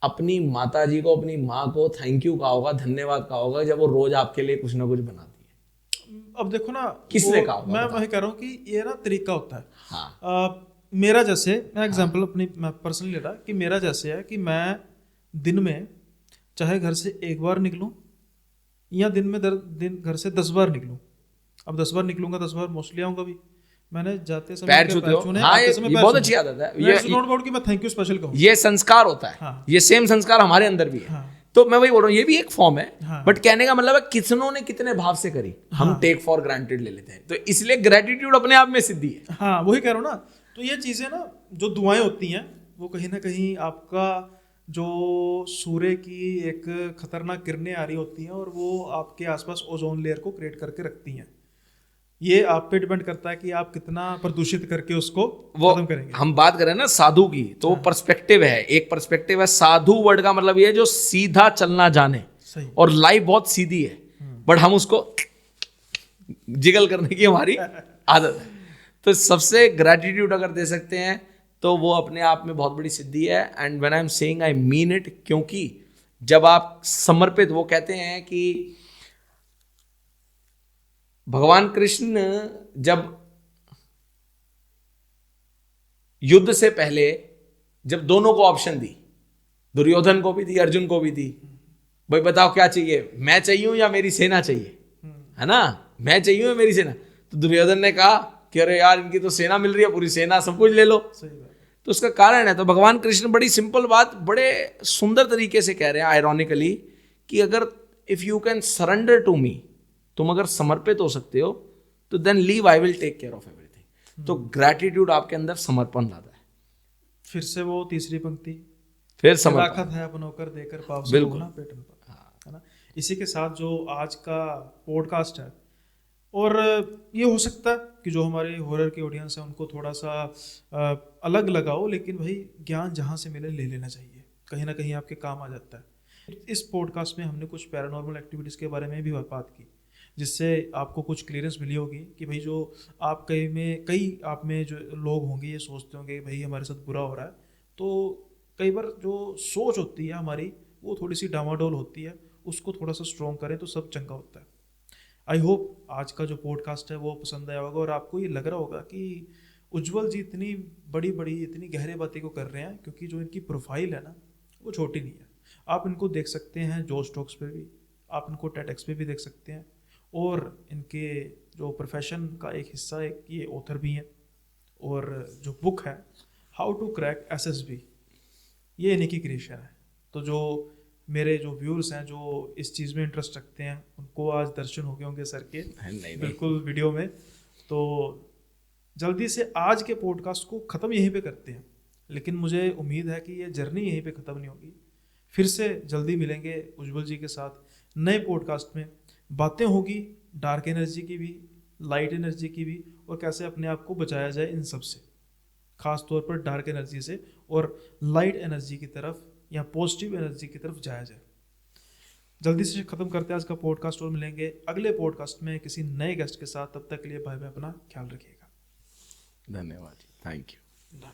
Speaker 2: अपनी माताजी को, अपनी माँ को थैंक यू कहा होगा, धन्यवाद कहा होगा, जब वो रोज आपके लिए कुछ ना कुछ बनाती है।
Speaker 1: अब देखो ना,
Speaker 2: किसने कहा होगा?
Speaker 1: मैं वही कह रहा हूँ कि ये ना तरीका होता है।
Speaker 2: हाँ।
Speaker 1: मेरा जैसे, मैं एग्जांपल अपनी मैं पर्सनली ले रहा कि मेरा जैसे है कि मैं दिन में चाहे घर से 1 बार निकलूं या दिन में दिन घर से 10 बार निकलूं। अब 10 बार निकलूंगा, 10 बार मोस्टली आऊंगा भी। मैंने जाते समय
Speaker 2: पैर छूते हो। हाँ, ये बहुत अच्छी आदत है।
Speaker 1: ये नोट अबाउट कि मैं थैंक यू स्पेशल कहूं।
Speaker 2: ये संस्कार होता है।
Speaker 1: हाँ।
Speaker 2: ये सेम संस्कार हमारे अंदर भी है।
Speaker 1: हाँ।
Speaker 2: तो मैं वही बोल रहा हूँ, ये भी एक फॉर्म है।
Speaker 1: हाँ।
Speaker 2: बट कहने का मतलब है कितनों ने कितने भाव से करी, हम टेक फॉर ग्रांटेड ले लेते हैं। तो इसलिए ग्रेटिट्यूड अपने आप में सिद्धि है।
Speaker 1: हाँ, वही कह रहा हूँ ना। तो ये चीजें ना, जो दुआएं होती हैं, वो कहीं ना कहीं आपका जो सूर्य की एक खतरनाक किरणें आ रही होती हैं और वो आपके आसपास ओजोन लेयर को क्रिएट करके रखती हैं। ये आप पे डिपेंड करता है कि आप कितना प्रदूषित करके उसको
Speaker 2: वो
Speaker 1: खत्म करेंगे।
Speaker 2: हम बात करें ना साधु की, तो वो पर्सपेक्टिव है, एक पर्सपेक्टिव है। साधु वर्ड का मतलब ये है जो सीधा चलना जाने,
Speaker 1: सही।
Speaker 2: और लाइफ बहुत सीधी है, बट हम उसको जिगल करने की हमारी आदत है। तो सबसे ग्रेटिट्यूड अगर दे सकते हैं तो वो अपने आप में बहुत बड़ी सिद्धि है। And when I am saying I mean it, क्योंकि जब आप समर्पित, वो कहते हैं कि भगवान कृष्ण जब युद्ध से पहले जब दोनों को ऑप्शन दी, दुर्योधन को भी दी, अर्जुन को भी दी, भाई बताओ क्या चाहिए, मैं चाहिए या मेरी सेना चाहिए, है ना, मैं चाहिए या मेरी सेना। तो दुर्योधन ने कहा कि अरे यार इनकी तो सेना मिल रही है, पूरी सेना, सब कुछ ले लो।
Speaker 1: सही बात।
Speaker 2: तो उसका कारण है, तो भगवान कृष्ण बड़ी सिंपल बात बड़े सुंदर तरीके से कह रहे हैं आयरॉनिकली कि अगर if you can surrender to me, तुम अगर समर्पित हो सकते हो तो then leave, I will take care of everything. तो ग्रैटिट्यूड आपके अंदर समर्पण लाता है।
Speaker 1: फिर से वो तीसरी पंक्ति,
Speaker 2: फिर समर्पण,
Speaker 1: लाखत है अपनों कर देकर पाप से
Speaker 2: बिल्कुल।
Speaker 1: भोगना पेटन पर, है ना। इसी के साथ जो आज का पॉडकास्ट है, और ये हो सकता है कि जो हमारे हॉरर की ऑडियंस है उनको थोड़ा सा अलग लगा हो, लेकिन भाई ज्ञान जहाँ से मिले ले लेना चाहिए, कहीं ना कहीं आपके काम आ जाता है। इस पॉडकास्ट में हमने कुछ पैरानॉर्मल एक्टिविटीज़ के बारे में भी बात की, जिससे आपको कुछ क्लियरेंस मिली होगी कि भाई जो आप कई आप में जो लोग होंगे ये सोचते होंगे भाई हमारे साथ बुरा हो रहा है, तो कई बार जो सोच होती है हमारी वो थोड़ी सी डामाडोल होती है, उसको थोड़ा सा स्ट्रॉन्ग करें तो सब चंगा होता है। आई होप आज का जो पॉडकास्ट है वो पसंद आया होगा और आपको ये लग रहा होगा कि उज्जवल जी इतनी बड़ी बड़ी इतनी गहरे बातें को कर रहे हैं, क्योंकि जो इनकी प्रोफाइल है ना वो छोटी नहीं है। आप इनको देख सकते हैं जोश टॉक्स पे भी, आप इनको टेडेक्स पे भी देख सकते हैं, और इनके जो प्रोफेशन का एक हिस्सा है ये ऑथर भी हैं, और जो बुक है हाउ टू क्रैक SSB ये इन्हीं की क्रिएशन है। तो जो मेरे जो व्यूअर्स हैं जो इस चीज़ में इंटरेस्ट रखते हैं उनको आज दर्शन हो गए होंगे सर के
Speaker 2: नहीं।
Speaker 1: बिल्कुल वीडियो में। तो जल्दी से आज के पॉडकास्ट को ख़त्म यहीं पे करते हैं, लेकिन मुझे उम्मीद है कि ये जर्नी यहीं पे ख़त्म नहीं होगी। फिर से जल्दी मिलेंगे उज्जवल जी के साथ नए पॉडकास्ट में, बातें होगी डार्क एनर्जी की भी, लाइट एनर्जी की भी, और कैसे अपने आप को बचाया जाए इन सब से, खास तौर पर डार्क एनर्जी से, और लाइट एनर्जी की तरफ या पॉजिटिव एनर्जी की तरफ जाया जाए। जल्दी से ख़त्म करते हैं आज का पॉडकास्ट और मिलेंगे अगले पॉडकास्ट में किसी नए गेस्ट के साथ। तब तक के लिए भाई अपना ख्याल रखिएगा।
Speaker 2: धन्यवाद, थैंक यू।